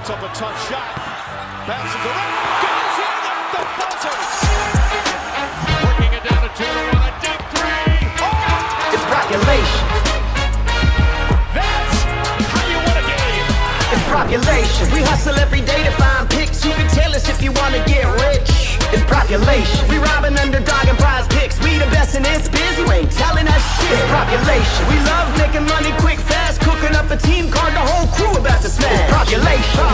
puts up a tough shot. Passes around. Goes in at the buzzer. Working it down to 2-1. A deep three. Oh! It's population. That's how you win a game. It's population. We hustle every day to find picks. You can tell us if you want to get rich. It's population. We robbing Underdog and PrizePicks. We the best in this biz. You ain't telling us shit. It's population. We love making money quick, fast. Cooking up a team card. The whole crew about to smash. It's population.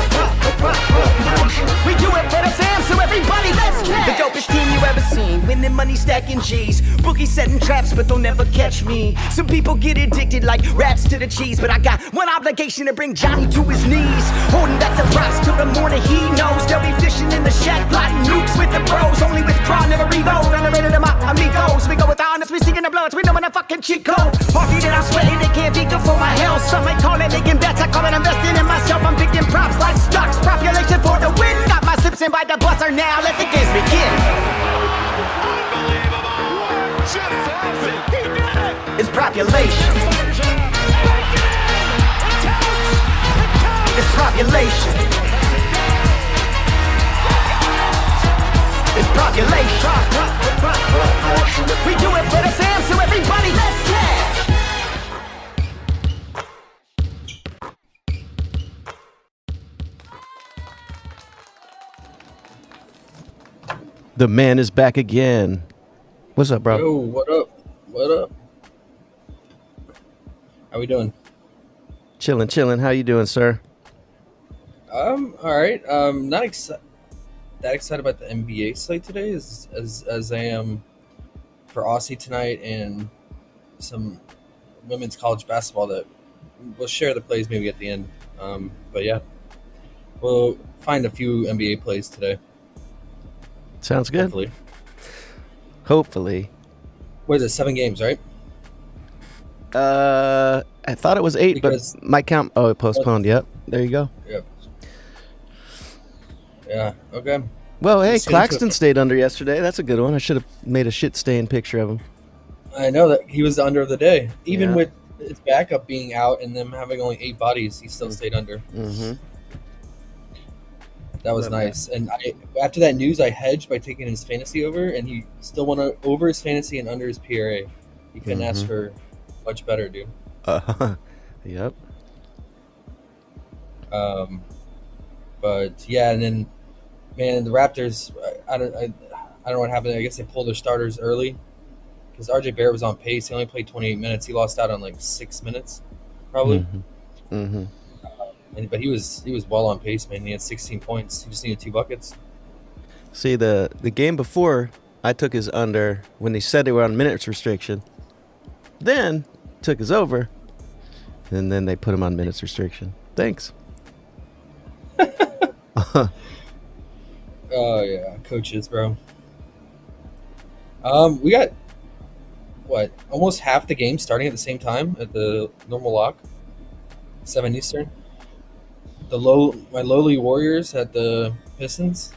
We do it for the fam, so everybody let's catch. The dopest team you ever seen. Winning money, stacking G's. Bookies setting traps, but they'll never catch me. Some people get addicted like rats to the cheese, but I got one obligation to bring Johnny to his knees. Holding back the props till the morning he knows. They'll be fishing in the shack, plotting nukes with the bros. Only with craw, never reload. Underrated them out, amigos. We go with the honest, we singing the bloods. We know when a fucking cheat code. Party that I'm sweating, it can't be good for my health. Some might call it making bets, I call it investing in myself. I'm picking props like stocks, population for the win. Got my sips in by the buzzer now, let the games begin. Unbelievable. Just it. He did it. It's population. It's population. It's population. We do it for the fam, so everybody let's cash. The man is back again. What's up, bro? Yo, what up? What up? How we doing? Chilling. How you doing, sir? All right. Not that excited about the NBA slate today as I am for Aussie tonight and some women's college basketball that we'll share the plays maybe at the end. But yeah, we'll find a few NBA plays today. Sounds good. Hopefully. What is it? 7 games, right? I thought it was 8, Because- but my count. Oh, it postponed. Yep. There you go. Yep. Yeah. Okay. Well, hey, Let's get into Claxton it. stayed under yesterday. That's a good one. I should have made a shit stain picture of him. I know that he was the under of the day. Even Yeah. with his backup being out and them having only 8 bodies, he still stayed under. Mm-hmm. That was nice. And after that news, I hedged by taking his fantasy over, and he still went over his fantasy and under his PRA. He couldn't ask for much better, dude. Yep. But yeah, and then man, the Raptors. I don't know what happened. I guess they pulled their starters early because RJ Barrett was on pace. He only played 28 minutes. He lost out on like 6 minutes, probably. Mm-hmm. But he was well on pace, man. He had 16 points. He just needed 2 buckets. See, the game before, I took his under when they said they were on minutes restriction. Then took his over, and then they put him on minutes restriction. Thanks. Oh yeah, coaches, bro. We got what? Almost half the game starting at the same time at the normal lock, 7 Eastern. My lowly Warriors at the Pistons.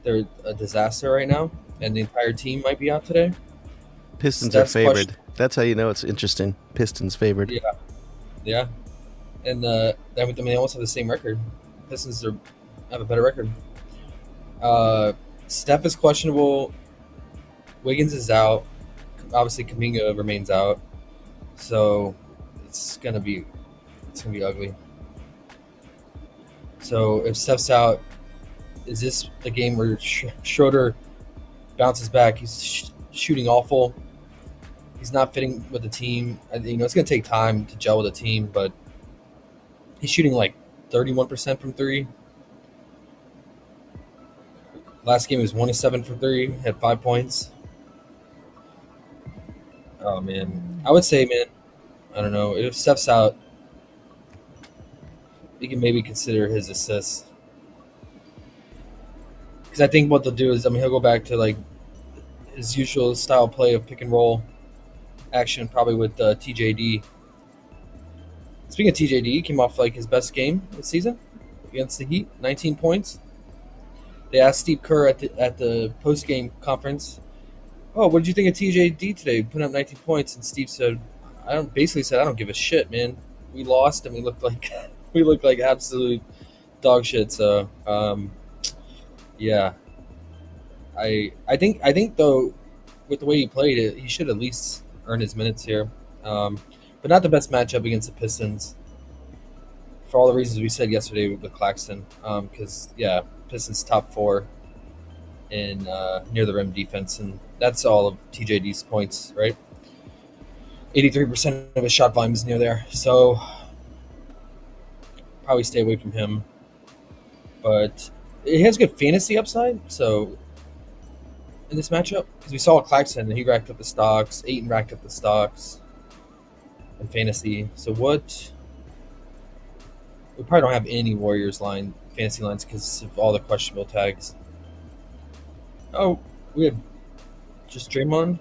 They're a disaster right now, and the entire team might be out today. Pistons Steph's are favored. question- That's how you know it's interesting. Pistons favored. Yeah, and they almost have the same record. Pistons have a better record. Steph is questionable. Wiggins is out. Obviously, Kuminga remains out. So it's gonna be ugly. So if Steph's out, is this the game where Schroeder bounces back? He's shooting awful. He's not fitting with the team. It's going to take time to gel with the team, but he's shooting like 31% from 3. Last game he was 1 of 7 from 3, had 5 points. Oh man, I would say, man, I don't know if Steph's out, you can maybe consider his assists. Because I think what they'll do is, he'll go back to like his usual style play of pick and roll action, probably with TJD. Speaking of TJD, he came off like his best game this season against the Heat, 19 points. They asked Steve Kerr at the post game conference, "Oh, what did you think of TJD today? Putting up 19 points." And Steve said, "I don't give a shit, man. We lost and we looked like we look like absolute dog shit. So, yeah, I think though, with the way he played it, he should at least earn his minutes here. But not the best matchup against the Pistons for all the reasons we said yesterday with Claxton. Because Pistons top 4 in near the rim defense, and that's all of TJD's points, right? 83% of his shot volume is near there, so probably stay away from him. But he has good fantasy upside, so in this matchup, because we saw Claxton and he racked up the stocks, Ayton racked up the stocks in fantasy. So what? We probably don't have any Warriors fantasy lines because of all the questionable tags. Oh, we have just Draymond.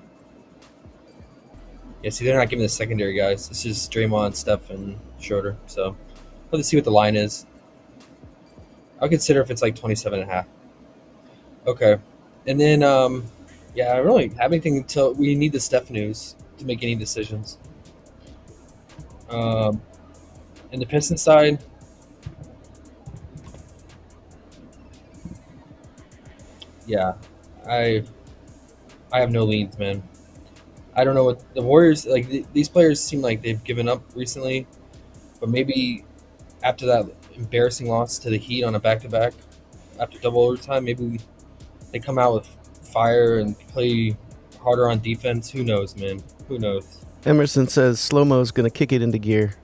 Yeah, see, they're not giving the secondary guys. This is Draymond, Steph, and Schroeder. So let's see what the line is. I'll consider if it's like 27.5. Okay. And then, I don't really have anything until we need the Steph news to make any decisions. In the Pistons side, yeah, I have no leads, man. I don't know what the Warriors like. These players seem like they've given up recently, but maybe after that embarrassing loss to the Heat on a back-to-back after double overtime, maybe they come out with fire and play harder on defense. Who knows, man? Who knows? Emerson says Slow-Mo's going to kick it into gear.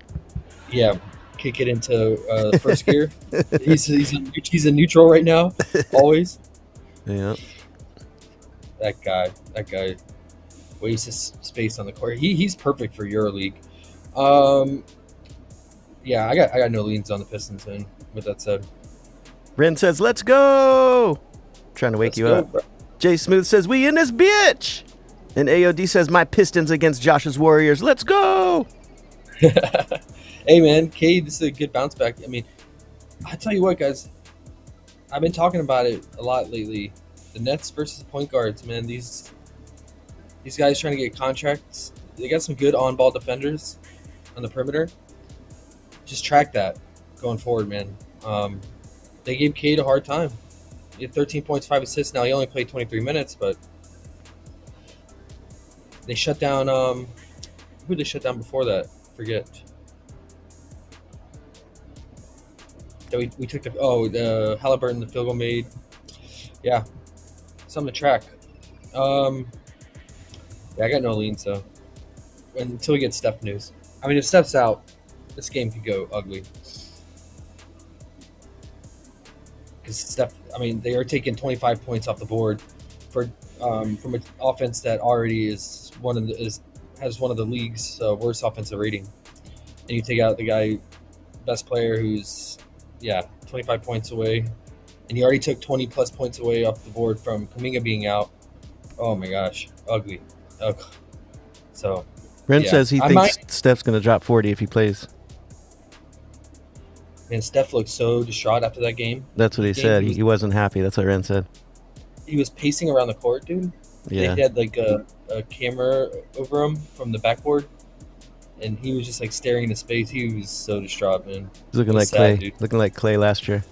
Yeah, kick it into first gear. He's in neutral right now, always. Yeah. That guy wastes his space on the court. He's perfect for EuroLeague. Yeah, I got no leans on the Pistons. And with that said, Ren says, let's go. Trying to wake you up. Bro. Jay Smooth says, we in this bitch. And AOD says, my Pistons against Josh's Warriors. Let's go. Hey, man, Cade, this is a good bounce back. I mean, I tell you what, guys, I've been talking about it a lot lately. The Nets versus point guards, man. These guys trying to get contracts. They got some good on-ball defenders on the perimeter. Just track that going forward, man. They gave Cade a hard time. He had 13 points, 5 assists. Now he only played 23 minutes, but they shut down. Who did they shut down before that? Forget. That we took the Halliburton, the field goal made. Yeah, something to track. Yeah, I got no lean, so until we get Steph news. I mean, if Steph's out, this game could go ugly. Because Steph, I mean, they are taking 25 points off the board for from an offense that already is has one of the league's worst offensive rating, and you take out the guy, best player, who's 25 points away, and he already took 20 plus points away off the board from Kuminga being out. Oh my gosh, ugly. Ugh. So Ren says he thinks Steph's going to drop 40 if he plays. Man, Steph looked so distraught after that game. That's what he said. He wasn't happy. That's what Ren said. He was pacing around the court, dude. Yeah. They had like a camera over him from the backboard, and he was just like staring into space. He was so distraught, man. He's looking like Clay. Dude. Looking like Clay last year.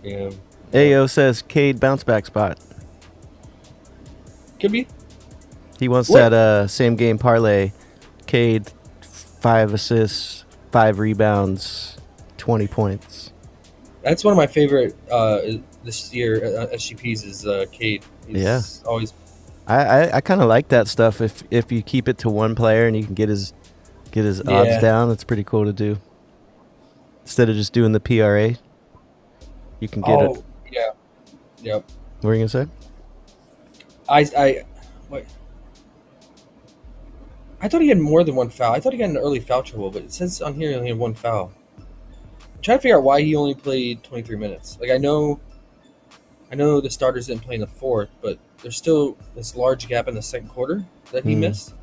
Yeah. AO says Cade bounce back spot. Could be. He wants that same game parlay. Cade, 5 assists, 5 rebounds, 20 points. That's one of my favorite this year SGPs is Cade. He's always. I kind of like that stuff. If you keep it to one player and you can get his odds down, it's pretty cool to do. Instead of just doing the PRA, you can get it. Yeah. Yep. What were you gonna say? Wait. I thought he had more than one foul. I thought he got an early foul trouble, but it says on here he only had one foul. I'm trying to figure out why he only played 23 minutes. Like I know the starters didn't play in the fourth, but there's still this large gap in the second quarter that he missed.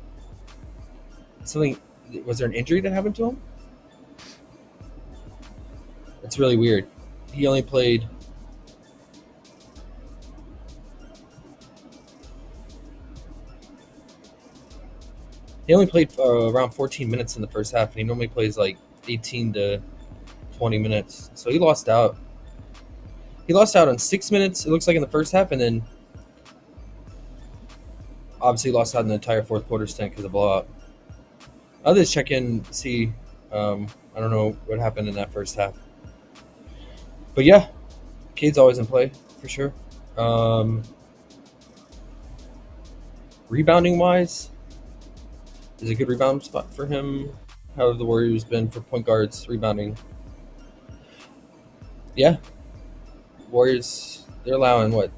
Was there an injury that happened to him? It's really weird. He only played. He only played around 14 minutes in the first half, and he normally plays like 18 to 20 minutes. So he lost out. He lost out on 6 minutes, it looks like, in the first half, and then obviously lost out in the entire fourth quarter stint because of blowout. I'll just check in, see. I don't know what happened in that first half. But yeah, Cade's always in play, for sure. Rebounding-wise, is a good rebound spot for him. How have the Warriors been for point guards rebounding? Yeah. Warriors, they're allowing, what,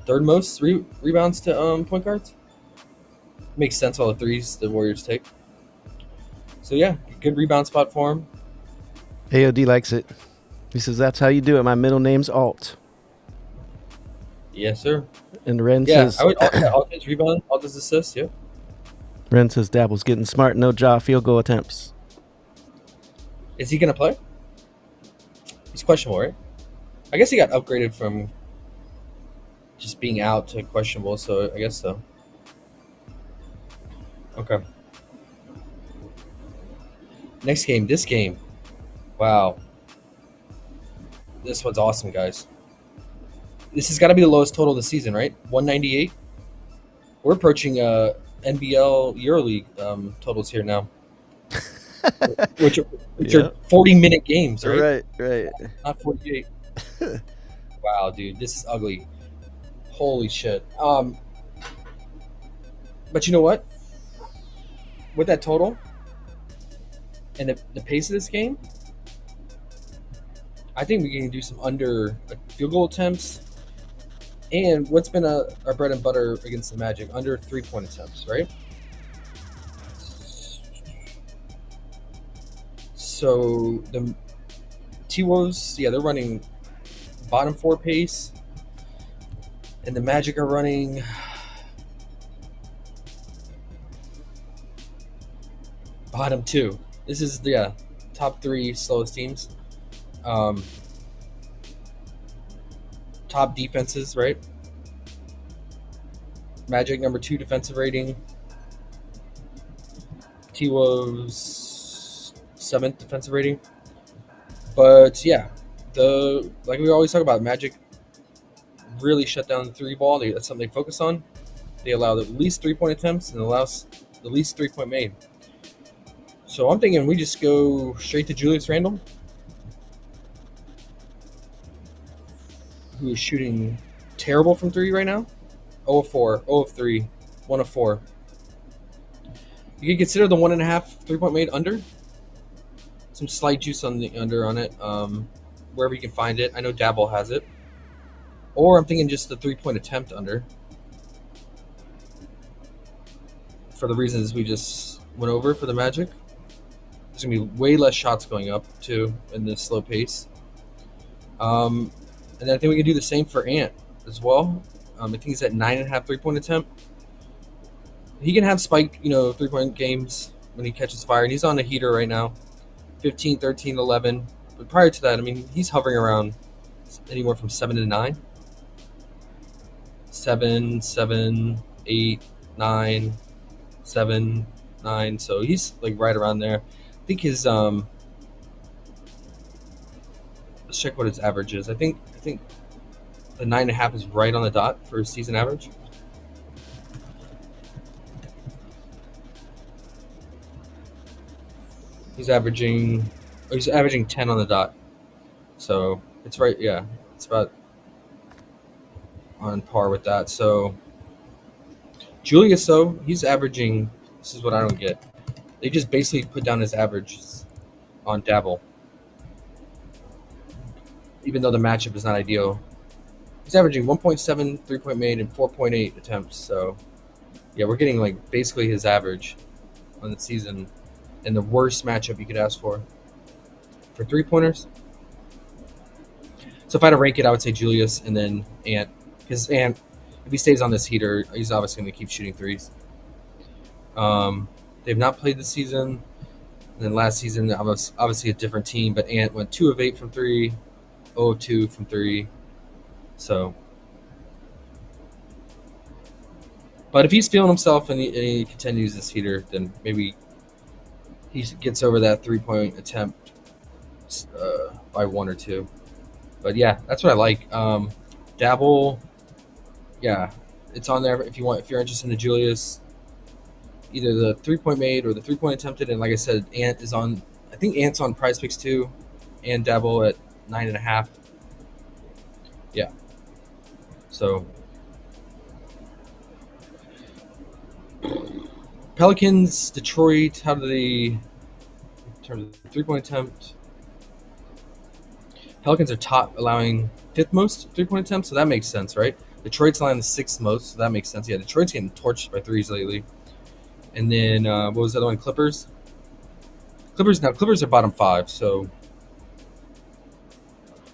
third most rebounds to point guards? Makes sense, all the threes the Warriors take. So yeah, good rebound spot for him. AOD likes it. He says, that's how you do it. My middle name's Alt. Yes, sir. And Ren Yeah, says, I would all his rebound, all his assists, yeah. Ren says Dabble's getting smart, no jaw field goal attempts. Is he going to play? He's questionable, right? I guess he got upgraded from just being out to questionable, so I guess so. Okay. Next game, this game. Wow. This one's awesome, guys. This has got to be the lowest total of the season, right? 198. We're approaching NBL EuroLeague totals here now, which are 40-minute games, right? Right. Not 48. Wow, dude, this is ugly. Holy shit. But you know what? With that total and the pace of this game, I think we can do some under field goal attempts. And what's been our bread and butter against the Magic? Under 3-point attempts, right? So the T-Wolves, yeah, they're running bottom 4 pace. And the Magic are running bottom 2. This is the top 3 slowest teams. Top defenses, right? Magic number 2 defensive rating. T-Wolves 7th defensive rating. But yeah, like we always talk about, Magic really shut down the 3 ball. That's something they focus on. They allow at least 3-point attempts and allows the least 3-point made. So I'm thinking we just go straight to Julius Randle, who is shooting terrible from 3 right now. 0 of 4, 0 of 3, 1 of 4. You can consider the 1.5 3-point made under. Some slight juice on the under on it, wherever you can find it. I know Dabble has it. Or I'm thinking just the 3-point attempt under, for the reasons we just went over for the Magic. There's going to be way less shots going up, too, in this slow pace. And then I think we can do the same for Ant as well. I think he's at 9.5 3-point attempt. He can have spiked, 3-point games when he catches fire, and he's on a heater right now. 15, 13, 11. But prior to that, he's hovering around anywhere from 7 to 9. 7, 7, 8, 9, 7, 9. So he's like right around there. I think his let's check what his average is. I think the 9.5 is right on the dot for his season average. He's averaging 10 on the dot. So it's right, yeah. It's about on par with that. So Julius, though, he's averaging, this is what I don't get. They just basically put down his averages on Dabble, even though the matchup is not ideal. He's averaging 1.7 3-point made and 4.8 attempts. So, yeah, we're getting like basically his average on the season, and the worst matchup you could ask for 3-pointers. So if I had to rank it, I would say Julius and then Ant. Because Ant, if he stays on this heater, he's obviously going to keep shooting threes. They've not played this season. And then last season, obviously a different team, but Ant went 2 of 8 from 3, 0 of 2 from 3. So, but if he's feeling himself and he continues this heater, then maybe he gets over that 3-point attempt by 1 or 2. But yeah, that's what I like. Dabble, yeah, it's on there if you want. If you're interested in the Julius, either the 3-point made or the 3-point attempted, and like I said, Ant is on. I think Ant's on PrizePicks too, and Dabble at 9.5. Yeah, so Pelicans, Detroit. How do they in terms of 3-point attempt? Pelicans are top, allowing 5th most 3-point attempts, so that makes sense, right? Detroit's allowing the 6th most, so that makes sense. Yeah, Detroit's getting torched by threes lately. And then what was the other one? Clippers. Clippers are bottom 5, so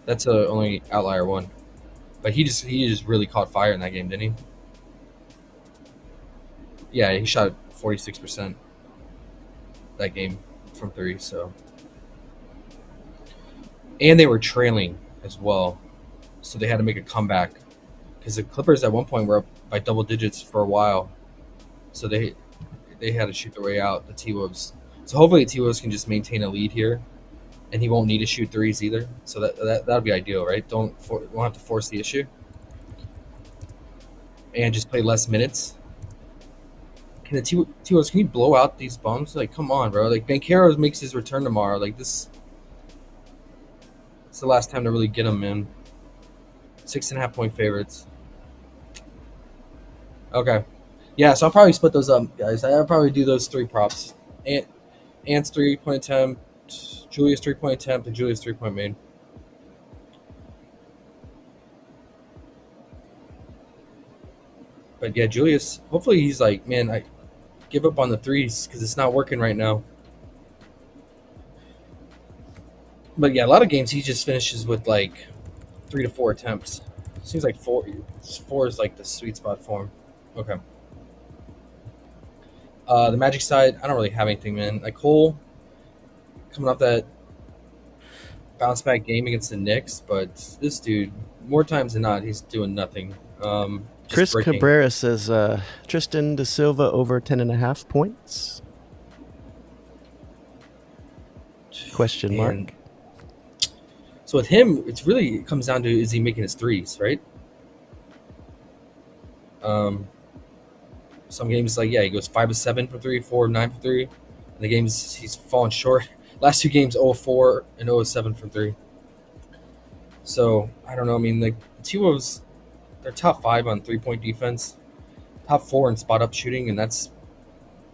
that's a only outlier one. But he just really caught fire in that game, didn't he? Yeah, he shot 46% that game from 3. So, and they were trailing as well, so they had to make a comeback because the Clippers at one point were up by double digits for a while, so they had to shoot their way out. The T-Wolves. So hopefully the T-Wolves can just maintain a lead here, and he won't need to shoot threes either. So that'll be ideal, right? Won't have to force the issue, and just play less minutes. Can the T-Wolves, can you blow out these bums? Like, come on, bro. Like, Banchero makes his return tomorrow. Like, this, it's the last time to really get him, man. 6.5-point favorites. Okay. Yeah, so I'll probably split those up, guys. I'll probably do those 3 props. Ant's 3-point attempt, Julius 3-point attempt, and Julius 3-point made. But yeah, Julius, hopefully he's like, man, I give up on the threes because it's not working right now. But yeah, a lot of games he just finishes with like 3 to 4 attempts. Seems like 4 is like the sweet spot for him. Okay. The Magic side, I don't really have anything, man. Like Cole coming off that bounce back game against the Knicks, but this dude, more times than not, he's doing nothing. Chris breaking. Cabrera says Tristan da Silva over 10.5 points. Question mark. And so with him, it comes down to, is he making his threes, right? Some games like, yeah, he goes 5 of 7 from 3, 4 of 9 from 3. And the games he's fallen short. Last 2 games, 0 of 4 and 0 of 7 from 3. So I don't know. I mean, like T-Wolves, they're top 5 on 3-point defense, top 4 in spot up shooting, and that's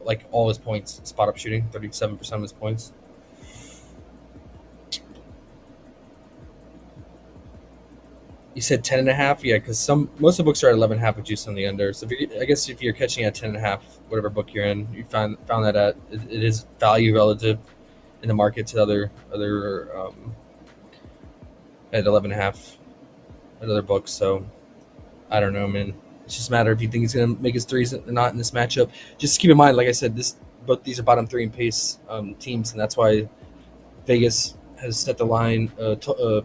like all his points. Spot up shooting, 37% of his points. You said 10.5, yeah, because most of the books are at 11.5 with juice on the under. So I guess if you're catching at 10.5, whatever book you're in, you found that it is value relative in the market to other at 11.5 at other books. So I don't know, man. It's just a matter if you think he's gonna make his threes or not in this matchup. Just keep in mind, like I said, both these are bottom 3 in pace teams, and that's why Vegas has set the line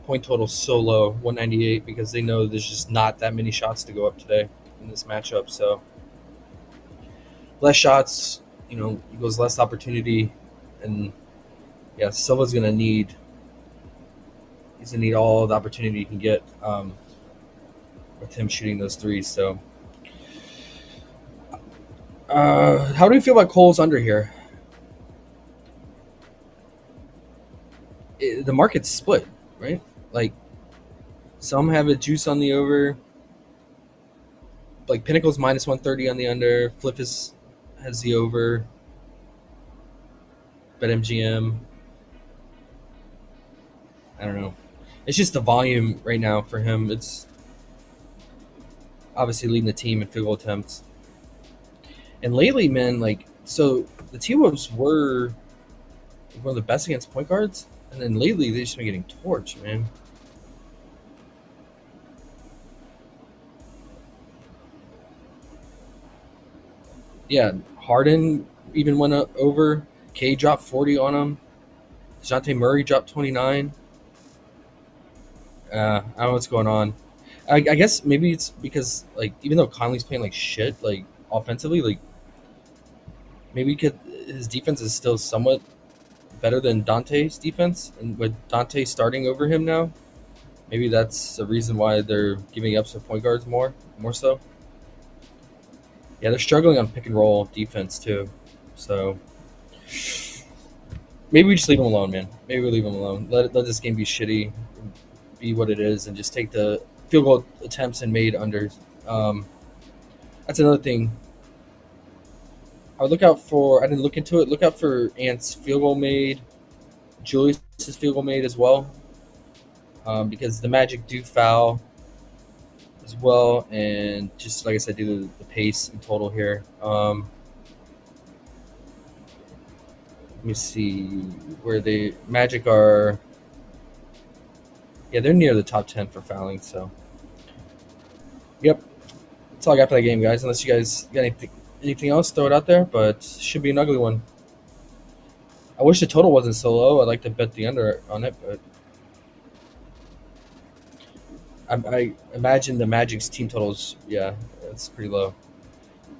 point total so low, 198, because they know there's just not that many shots to go up today in this matchup. So less shots, equals less opportunity, and yeah, Silva's gonna need all the opportunity he can get with him shooting those threes. So how do you feel about Cole's under here? The market's split, right? Like some have a juice on the over. Like Pinnacle's minus 130 on the under. Fliff has the over. BetMGM. I don't know. It's just the volume right now for him. It's obviously leading the team in field goal attempts. And lately, man, so the T-Wolves were one of the best against point guards. And then lately, they've just been getting torched, man. Yeah, Harden even went over. K dropped 40 on him. DeJounte Murray dropped 29. I don't know what's going on. I guess maybe it's because, even though Conley's playing like shit, offensively, maybe his defense is still somewhat better than Dante's defense, and with Dante starting over him now, maybe that's the reason why they're giving up some point guards more so. Yeah, they're struggling on pick and roll defense too, so maybe we just leave them alone, man. Maybe we leave them alone. Let this game be shitty, be what it is, and just take the field goal attempts and made unders. That's another thing. I would look out for. I didn't look into it. Look out for Ant's field goal made, Julius's field goal made as well, because the Magic do foul as well, and just like I said, do the pace in total here. Let me see where the Magic are. Yeah, they're near the top 10 for fouling. So, yep, that's all I got for that game, guys. Unless you guys got anything else, throw it out there. But should be an ugly one. I wish the total wasn't so low. I'd like to bet the under on it, but I imagine the Magic's team totals. Yeah, it's pretty low.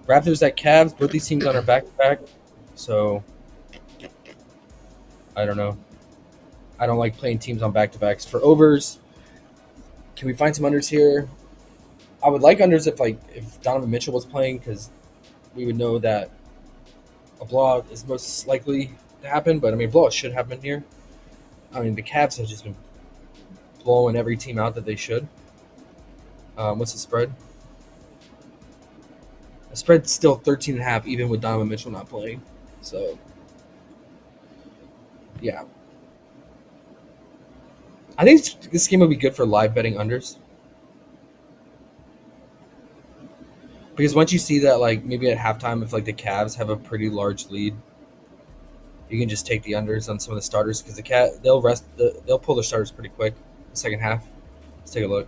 Raptors at Cavs. Both these teams on our back-to-back. So I don't know. I don't like playing teams on back-to-backs. For overs, can we find some unders here? I would like unders if Donovan Mitchell was playing, because we would know that a blowout is most likely to happen. But, I mean, a blowout should happen here. I mean, the Cavs have just been blowing every team out that they should. What's the spread? The spread's still 13.5, even with Donovan Mitchell not playing. So, yeah. I think this game would be good for live betting unders. Because once you see that, maybe at halftime, if the Cavs have a pretty large lead, you can just take the unders on some of the starters, because they'll pull their starters pretty quick the second half. Let's take a look,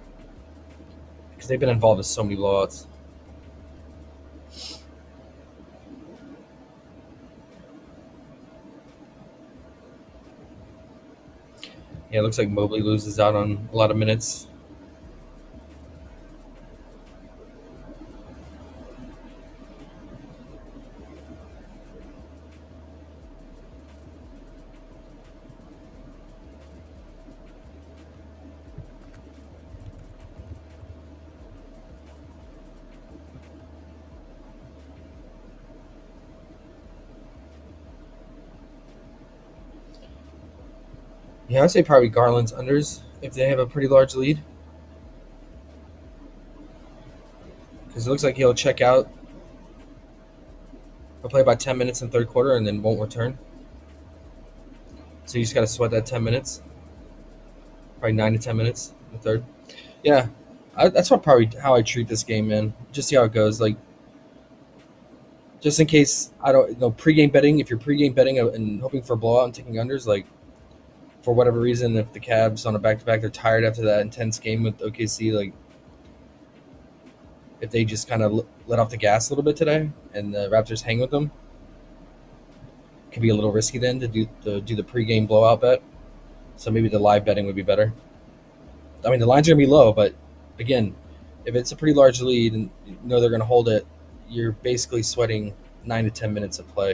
because they've been involved in so many blowouts. Yeah, it looks like Mobley loses out on a lot of minutes. Yeah, I'd say probably Garland's unders if they have a pretty large lead. Because it looks like he'll check out. He'll play about 10 minutes in third quarter and then won't return. So you just got to sweat that 10 minutes. Probably 9 to 10 minutes in the third. Yeah, that's probably how I treat this game, man. Just see how it goes. Just in case, I don't know, pregame betting. If you're pregame betting and hoping for a blowout and taking unders, for whatever reason, if the Cavs on a back-to-back, they're tired after that intense game with OKC, if they just kind of let off the gas a little bit today and the Raptors hang with them, it could be a little risky then to do the pregame blowout bet. So maybe the live betting would be better. I mean, the lines are going to be low, but again, if it's a pretty large lead and you know they're going to hold it, you're basically sweating 9 to 10 minutes of play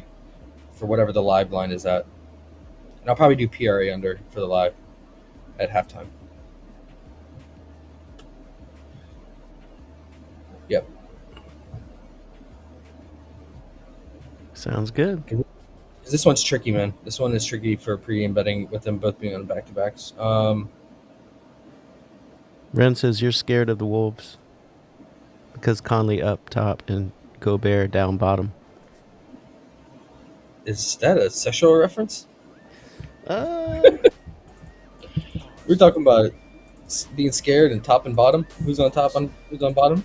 for whatever the live line is at. And I'll probably do PRA under for the live at halftime. Yep. Sounds good. This one's tricky, man. This one is tricky for pregame betting with them both being on back-to-backs. Ren says you're scared of the Wolves because Conley up top and Gobert down bottom. Is that a sexual reference? We're talking about being scared and top and bottom. Who's on top and who's on bottom?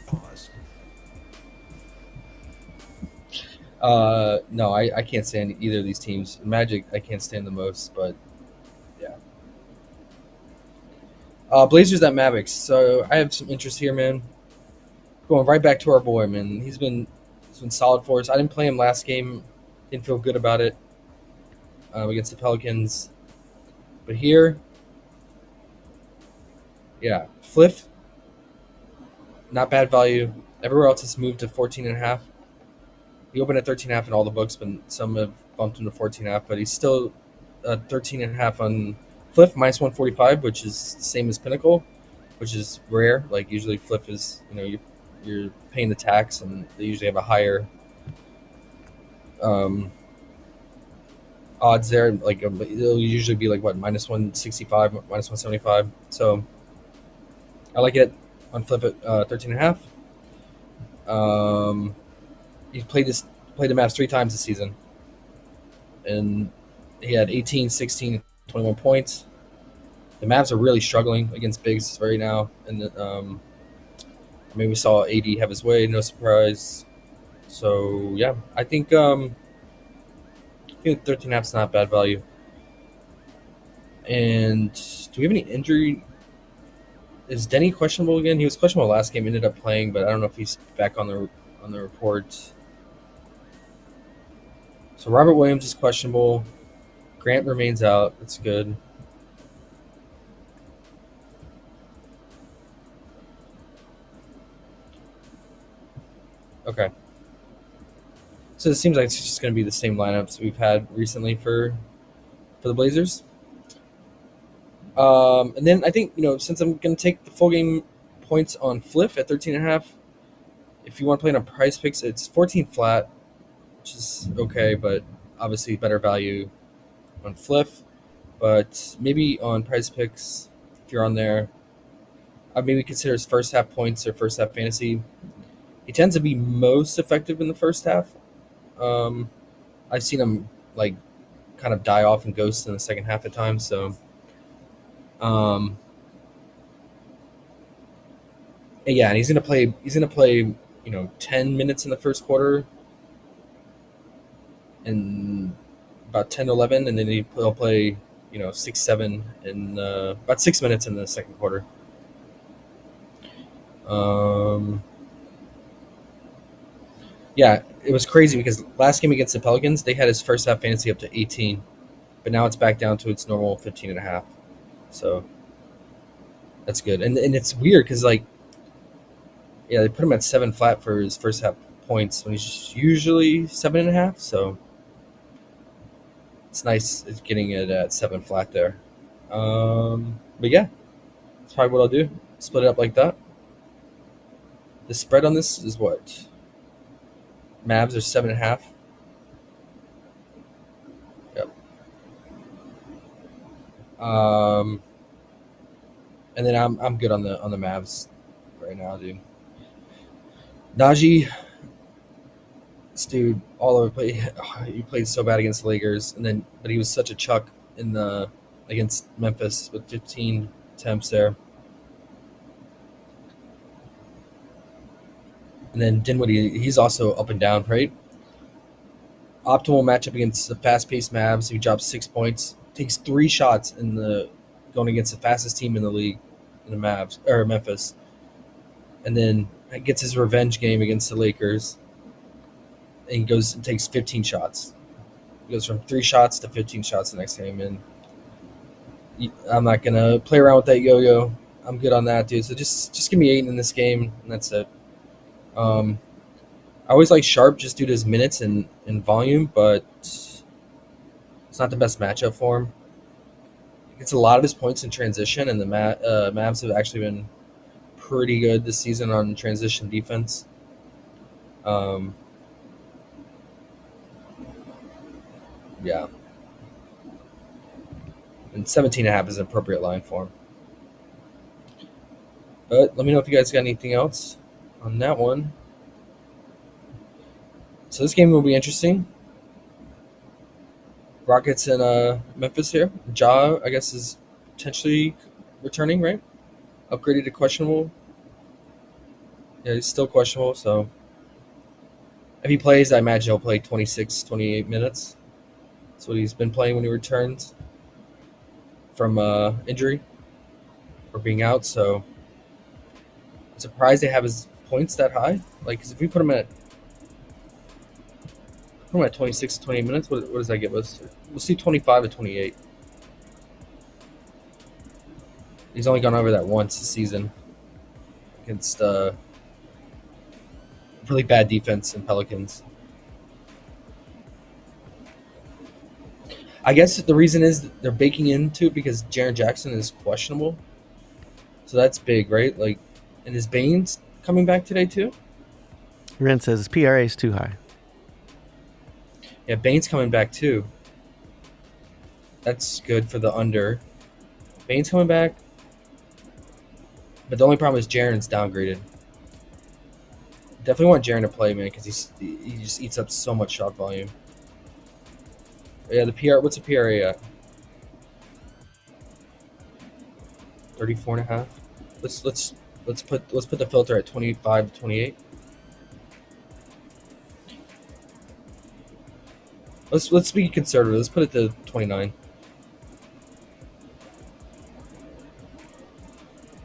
Pause. No, I can't stand either of these teams. Magic, I can't stand the most, but yeah. Blazers at Mavericks. So I have some interest here, man. Going right back to our boy, man. He's been solid for us. I didn't play him last game. Didn't feel good about it against the Pelicans. But here, yeah, Fliff, not bad value. Everywhere else it's moved to 14.5. He opened at 13.5 in all the books, but some have bumped him to 14.5. But he's still 13.5 on Fliff, minus 145, which is the same as Pinnacle, which is rare. Like usually Fliff is, you're paying the tax, and they usually have a higher odds there. Like it'll usually be like what, minus 165, minus 175. So I like it on Fliff at 13.5. He played the Mavs 3 times this season, and he had 18, 16, 21 points. The Mavs are really struggling against bigs right now, and we saw AD have his way, no surprise. So yeah, I think 13.5 is not bad value. And do we have any injury? Is Denny questionable again? He was questionable last game, ended up playing, but I don't know if he's back on the report. So Robert Williams is questionable. Grant remains out. That's good. Okay. So it seems like it's just going to be the same lineups we've had recently for the Blazers. And then I think, since I'm going to take the full game points on Fliff at 13.5, if you want to play on PrizePicks, it's 14 flat, which is okay, but obviously better value on Fliff. But maybe on PrizePicks, if you're on there, I'd maybe consider his first half points or first half fantasy. He tends to be most effective in the first half. I've seen him like kind of die off and ghost in the second half at times. So, yeah, and he's gonna play. 10 minutes in the first quarter, and about 10 to 11, and then he'll play 6, 7, and about 6 minutes in the second quarter. Yeah, it was crazy because last game against the Pelicans, they had his first half fantasy up to 18, but now it's back down to its normal 15.5. So that's good. And it's weird because, they put him at 7 flat for his first half points when he's usually 7.5. So it's nice it's getting it at 7 flat there. But yeah, that's probably what I'll do. Split it up like that. The spread on this is what? Mavs are 7.5. Yep. And then I'm good on the Mavs right now, dude. Najee, this dude all over play. He played so bad against the Lakers, but he was such a chuck against Memphis with 15 attempts there. And then Dinwiddie, he's also up and down, right? Optimal matchup against the fast-paced Mavs. He drops 6 points, takes 3 shots going against the fastest team in the league, in the Mavs or Memphis, and then gets his revenge game against the Lakers. And he goes and takes 15 shots. He goes from 3 shots to 15 shots the next game, and I'm not gonna play around with that yo-yo. I'm good on that, dude. So just give me 8 in this game, and that's it. I always like Sharp just due to his minutes and volume, but it's not the best matchup for him. He gets a lot of his points in transition, and the Mavs have actually been pretty good this season on transition defense. Yeah. And 17.5 is an appropriate line for him. But let me know if you guys got anything else on that one. So this game will be interesting. Rockets in Memphis here. Ja, I guess, is potentially returning, right? Upgraded to questionable. Yeah, he's still questionable, so if he plays, I imagine he'll play 26, 28 minutes. That's what he's been playing when he returns from injury or being out, so I'm surprised they have his points that high. Like, 'cause if we put him at 26 to 28 minutes, what does that give us? We'll see 25 to 28. He's only gone over that once this season against really bad defense in Pelicans. I guess the reason is they're baking into it because Jaren Jackson is questionable. So that's big, right? Like, and is Baines coming back today too? Ren says his PRA is too high. Yeah, Baines coming back too. That's good for the under. Baines coming back. But the only problem is Jaren's downgraded. Definitely want Jaren to play, man, because he just eats up so much shot volume. Yeah, the PR. What's the PRA at? 34.5. Let's put the filter at 25 to 28. Let's be conservative. Let's put it to 29.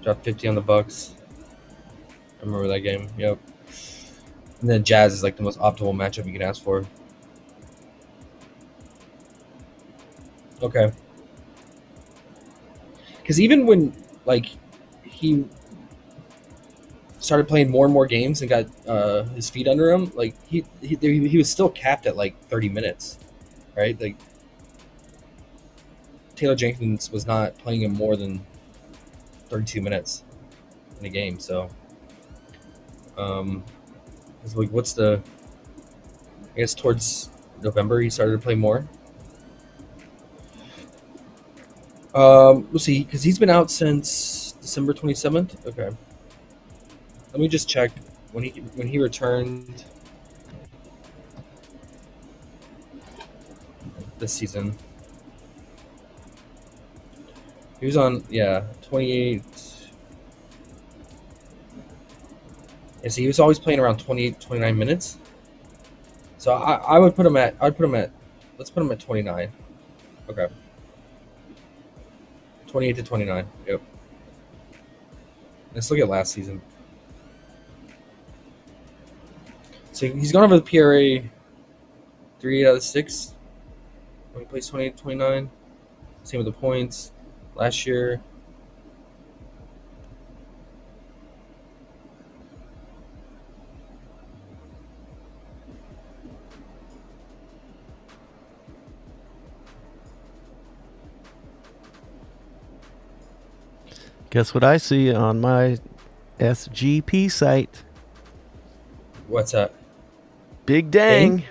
Drop 50 on the Bucks. I remember that game. Yep. And then Jazz is like the most optimal matchup you can ask for. Okay. Because even when like he started playing more and more games and got his feet under him, like he was still capped at like 30 minutes, right? Like Taylor Jenkins was not playing him more than 32 minutes in a game. So, it's like what's the? I guess towards November he started to play more. We'll see, because he's been out since December 27th. Okay. Let me just check when he returned this season. He was on 28. Yeah, so he was always playing around 28, 29 minutes. So I would put him at let's put him at 29. Okay. 28 to 29. Yep. Let's look at last season. So he's gone over the PRA 3 out of 6 when he plays 28 to 29. Same with the points. Last year. Guess what I see on my SGP site? What's that? Big dang.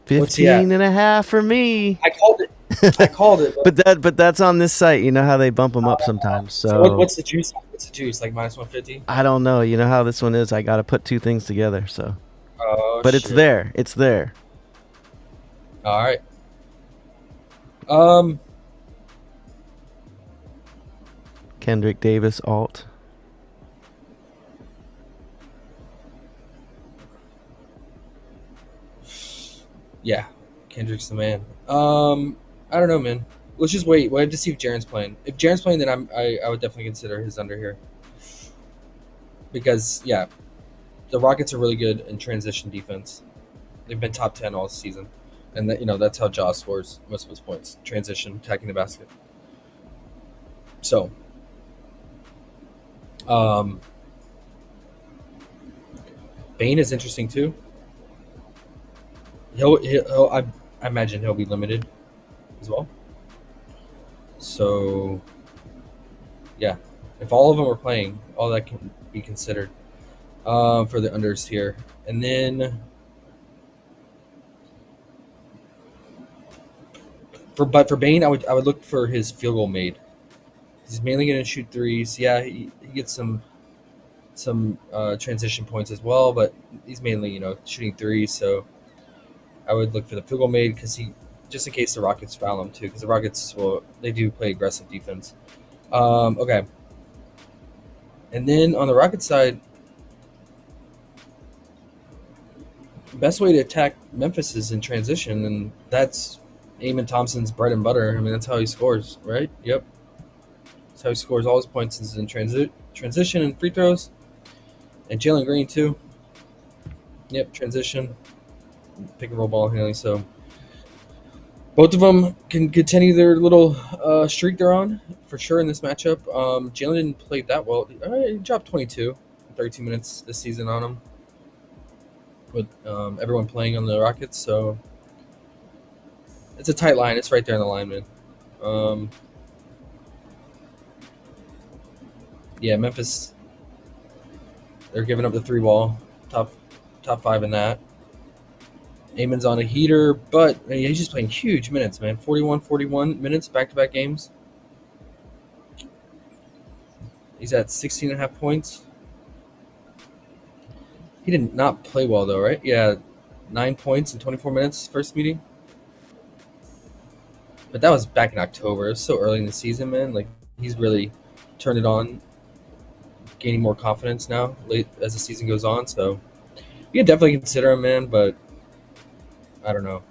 Dang? What's he 15 at? and a half for me. I called it. But that's on this site. You know how they bump them up sometimes. So what's the juice? What's the juice? Like minus 150? I don't know. You know how this one is. I got to put two things together. So, Oh, but it's shit. there. It's there. All right. Kendrick Davis alt. Yeah, Kendrick's the man. I don't know, man. Let's just wait. We'll have to see if Jaren's playing. If Jaren's playing, then I would definitely consider his under here. Because the Rockets are really good in transition defense. They've been top 10 all season, and that's how Ja scores most of his points: transition, attacking the basket. So, Bane is interesting too. I imagine he'll be limited as well. So, yeah, if all of them are playing, all that can be considered for the unders here. And then for Bane, I would look for his field goal made. He's mainly going to shoot threes. Yeah, he gets some transition points as well, but he's mainly shooting threes. So I would look for the field goal made because just in case the Rockets foul him too, because the Rockets they do play aggressive defense. Okay. And then on the Rockets side, the best way to attack Memphis is in transition, and that's Eamon Thompson's bread and butter. I mean, that's how he scores, right? Yep. That's how he scores all his points is in transition and free throws. And Jalen Green too. Yep, transition, pick and roll ball handling. So both of them can continue their little streak they're on for sure in this matchup. Jalen didn't play that well. He dropped 22 in 32 minutes this season on him with everyone playing on the Rockets. So It's a tight line. It's right there in the line, man. Yeah, Memphis. They're giving up the 3 ball. Top 5 in that. Amon's on a heater, but he's just playing huge minutes, man. 41 minutes, back-to-back games. He's at 16.5 points. He did not play well, though, right? Yeah, 9 points in 24 minutes first meeting. But that was back in October. It's so early in the season, man. Like, he's really turned it on, gaining more confidence now late as the season goes on. So you can definitely consider him, man, but I don't know.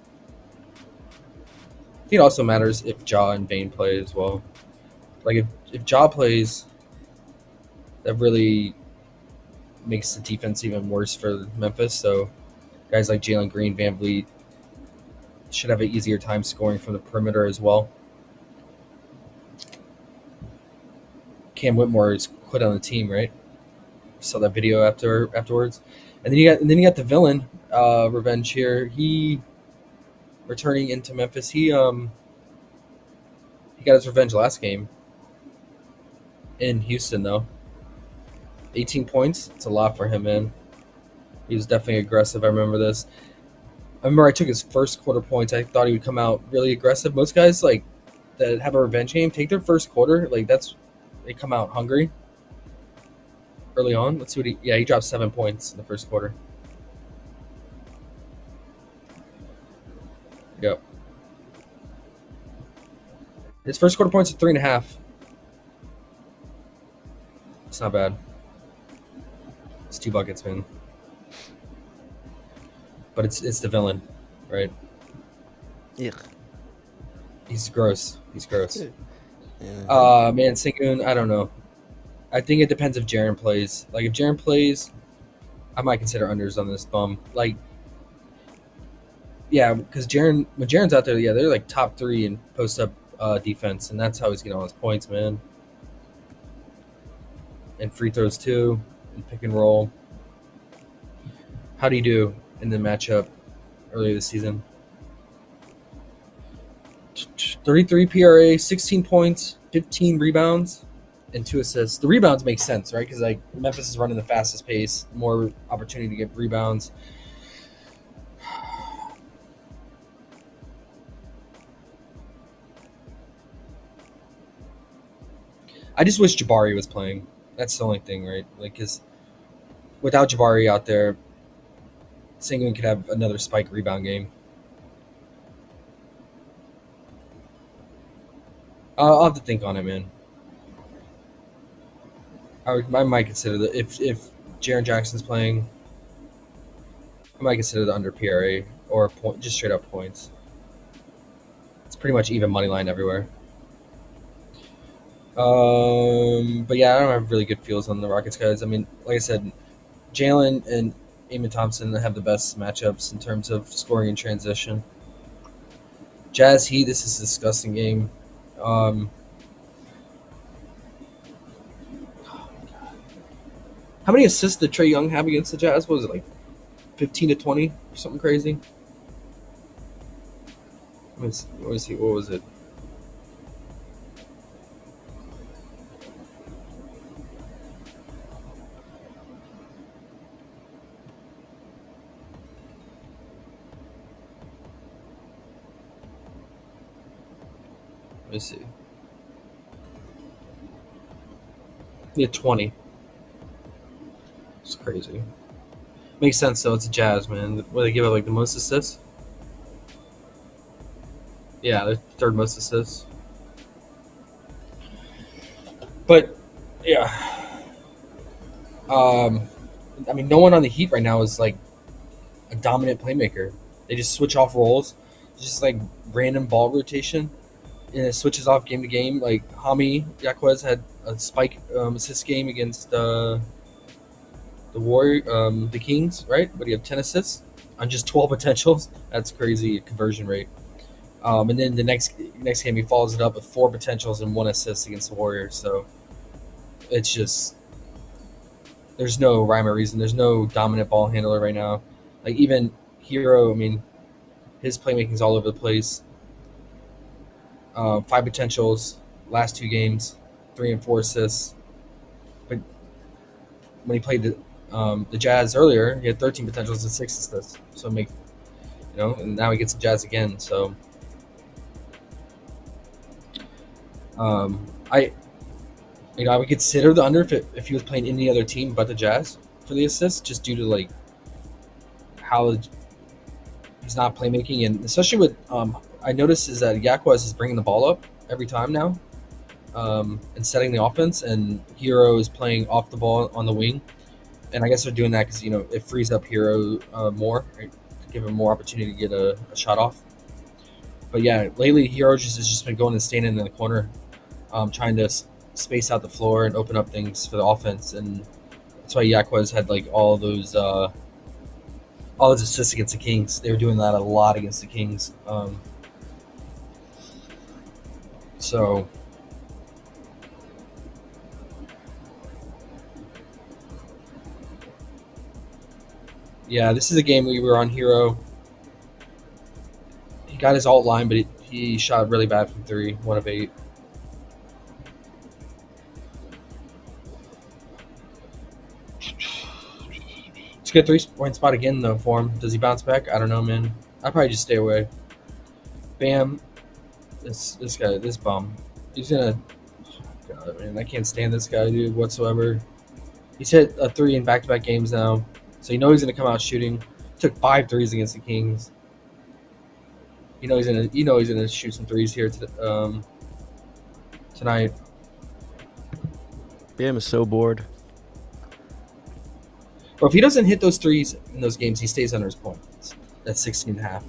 I think it also matters if Ja and Bane play as well. Like, if Ja plays, that really makes the defense even worse for Memphis. So guys like Jalen Green, Van Vliet should have an easier time scoring from the perimeter as well. Cam Whitmore is quit on the team, right? Saw that video afterwards. And then you got the villain, Revenge here. He returning into Memphis. He got his revenge last game in Houston though. 18 points. It's a lot for him, man. He was definitely aggressive. I remember this. I remember I took his first quarter points. I thought he would come out really aggressive. Most guys like that have a revenge game take their first quarter. Like they come out hungry early on. Let's see what he dropped 7 points in the first quarter. Yep. His first quarter points are 3.5. It's not bad. It's 2 buckets, man. But it's the villain, right? Yeah. He's gross. He's gross. Yeah. Man, Sengun, I don't know. I think it depends if Jaren plays. Like, if Jaren plays, I might consider unders on this bum. Like, yeah, because when Jaren's out there, yeah, they're like top 3 in post-up defense, and that's how he's getting all his points, man. And free throws, too, and pick and roll. How do you do in the matchup earlier this season? 33 PRA, 16 points, 15 rebounds, and 2 assists. The rebounds make sense, right? Because like Memphis is running the fastest pace, more opportunity to get rebounds. I just wish Jabari was playing. That's the only thing, right? Like, because without Jabari out there, Sengun could have another spike rebound game. I'll have to think on it, man. I might consider that if Jaren Jackson's playing, I might consider the under PRA or just straight up points. It's pretty much even money line everywhere. But yeah, I don't have really good feels on the Rockets guys. I mean, like I said, Jalen and Amon Thompson have the best matchups in terms of scoring and transition. Jazz Heat, this is a disgusting game. How many assists did Trae Young have against the Jazz? What was it, like 15 to 20 or something crazy? Let me see. What was it? Let me see. Yeah, 20. It's crazy. Makes sense though. It's a Jazz, man. Where they give up like the most assists. Yeah, they're third most assists. But yeah, I mean, no one on the Heat right now is like a dominant playmaker. They just switch off roles, just like random ball rotation, and it switches off game to game. Like Hami Yaquez had a spike assist game against the Kings, right? But he had 10 assists on just 12 potentials. That's crazy conversion rate. And then the next game he follows it up with 4 potentials and 1 assist against the Warriors. So it's just there's no rhyme or reason. There's no dominant ball handler right now. Like even Hero, I mean, his playmaking's all over the place. 5 potentials, last 2 games, 3 and 4 assists. But when he played the Jazz earlier, he had 13 potentials and 6 assists. So and now he gets the Jazz again. So I would consider the under if he was playing any other team but the Jazz for the assists, just due to like how he's not playmaking, and especially with I noticed is that Yaquez is bringing the ball up every time now, and setting the offense, and Hero is playing off the ball on the wing, and I guess they're doing that because it frees up Hero more, right, to give him more opportunity to get a shot off. But yeah, lately Hero has just been going and standing in the corner, trying to space out the floor and open up things for the offense, and that's why Yaquez had like all those assists against the Kings. They were doing that a lot against the Kings. So yeah, this is a game we were on Hero. He got his alt line, but he shot really bad from 3, 1 of 8. It's a good 3-point spot again, though, for him. Does he bounce back? I don't know, man. I'd probably just stay away. Bam. This guy, this bum. He's gonna. Oh God, man, I can't stand this guy, dude, whatsoever. He's hit a 3 in back-to-back games now, so he's gonna come out shooting. Took 5 threes against the Kings. He's gonna shoot some threes here tonight. Bam is so bored. But if he doesn't hit those threes in those games, he stays under his points. That's 16.5.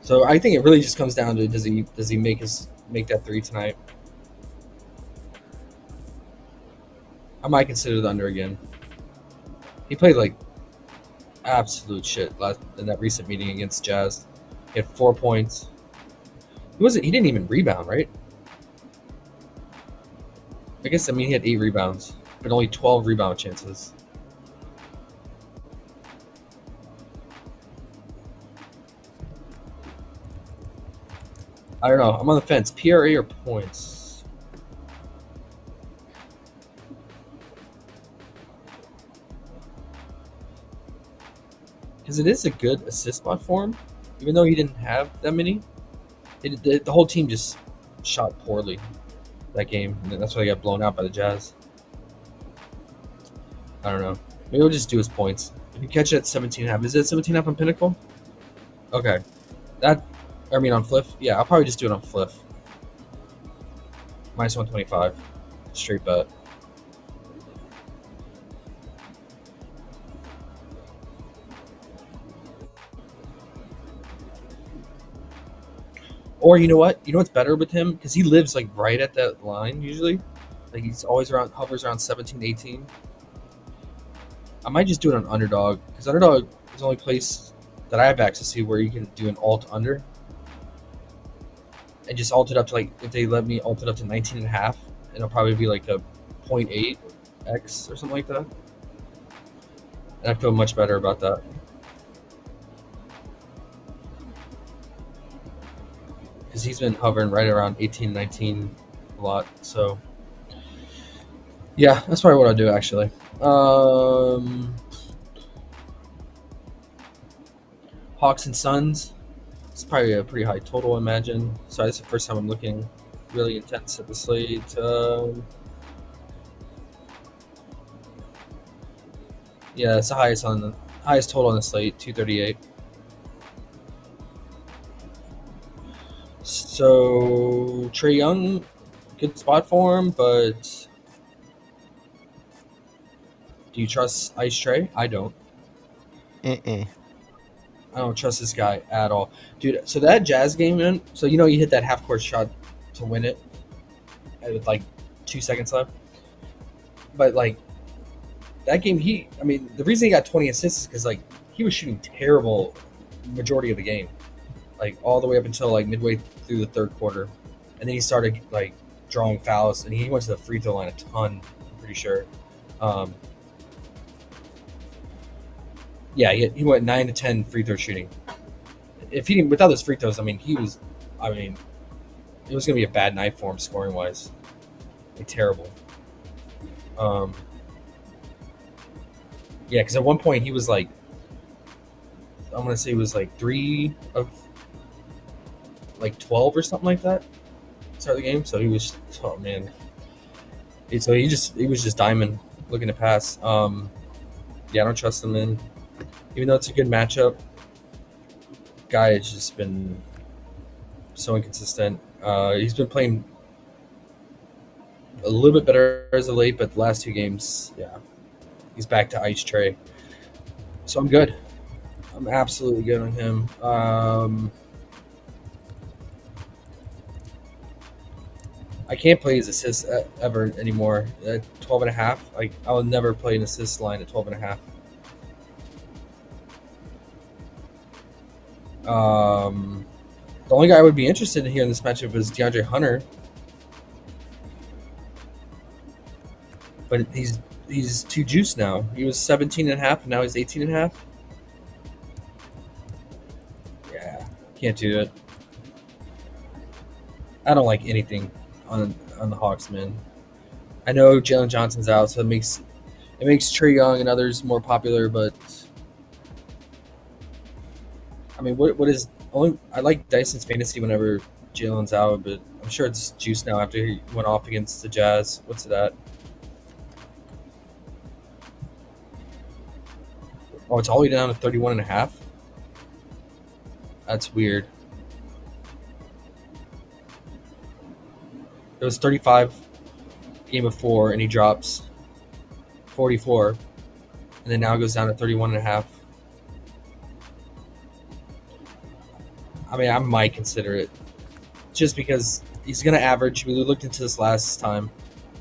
So I think it really just comes down to does he make that 3 tonight? I might consider the under again. He played like absolute shit in that recent meeting against Jazz. He had 4 points. He didn't even rebound, right? I guess he had 8 rebounds, but only 12 rebound chances. I don't know. I'm on the fence. PRA or points? Because it is a good assist spot for him, even though he didn't have that many. The whole team just shot poorly that game, and that's why they got blown out by the Jazz. I don't know. Maybe we'll just do his points. If you catch it at 17.5, is it 17.5 on Pinnacle? Okay. On Fliff? Yeah, I'll probably just do it on Fliff. Minus 125. Straight bet. Or you know what? You know what's better with him? Because he lives like right at that line usually. Like he's always hovers around 17, 18. I might just do it on Underdog. Because Underdog is the only place that I have access to where you can do an alt under. And just alt it up to if they let me alt it up to 19.5, it'll probably be like a 0.8 X or something like that. And I feel much better about that. Because he's been hovering right around 18, 19 a lot. So, yeah, that's probably what I'll do actually. Hawks and Suns. It's probably a pretty high total, I imagine. So it's the first time I'm looking really intense at the slate. Yeah, it's the highest total on the slate, 238. So Trae Young, good spot for him, but do you trust Ice Trae? I don't. I don't trust this guy at all. Dude, so that Jazz game, man, so you hit that half-court shot to win it with 2 seconds left. But that game, the reason he got 20 assists is because he was shooting terrible majority of the game. All the way up until midway through the third quarter. And then he started drawing fouls, and he went to the free throw line a ton, I'm pretty sure. Yeah, he went 9 to 10 free throw shooting. If he didn't, without those free throws, he was, it was gonna be a bad night for him scoring wise, like terrible. Yeah, because at one point he was like, I'm gonna say he was like 3 of like 12 or something like that. Start of the game, so he was, oh man. So he was just diamond looking to pass. Yeah, I don't trust him in, even though it's a good matchup. Guy has just been so inconsistent. He's been playing a little bit better as of late, but the last 2 games, yeah, he's back to ice tray. So I'm good. I'm absolutely good on him. I can't play his assists ever anymore. At 12.5, like I will never play an assist line at 12.5. The only guy I would be interested in here in this matchup is DeAndre Hunter, but he's too juiced now. He was 17.5, and now he's 18.5. Yeah, can't do it. I don't like anything on the Hawks, man. I know Jalen Johnson's out, so it makes Trae Young and others more popular, but I mean, what is only? I like Dyson's fantasy whenever Jalen's out, but I'm sure it's juice now after he went off against the Jazz. What's it at? Oh, it's all the way down to 31.5. That's weird. It was 35 game of 4, and he drops 44, and then now it goes down to 31.5. I mean, I might consider it just because he's going to average. We looked into this last time.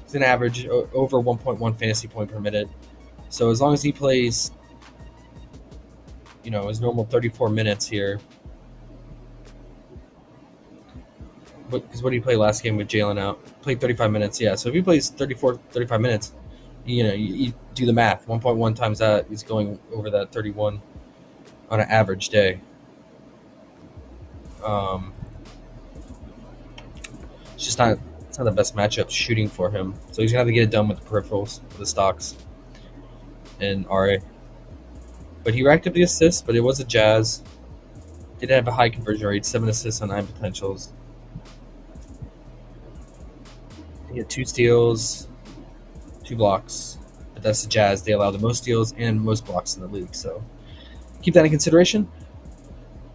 He's going to average over 1.1 fantasy point per minute. So as long as he plays, his normal 34 minutes here. Because what did he play last game with Jalen out? Played 35 minutes, yeah. So if he plays 35 minutes, you do the math. 1.1 times that, he's going over that 31 on an average day. It's not the best matchup shooting for him. So he's gonna have to get it done with the peripherals, with the stocks, and RA. But he racked up the assists, but it was a Jazz. Didn't have a high conversion rate, 7 assists on 9 potentials. He had 2 steals, 2 blocks. But that's the Jazz. They allow the most steals and most blocks in the league. So keep that in consideration.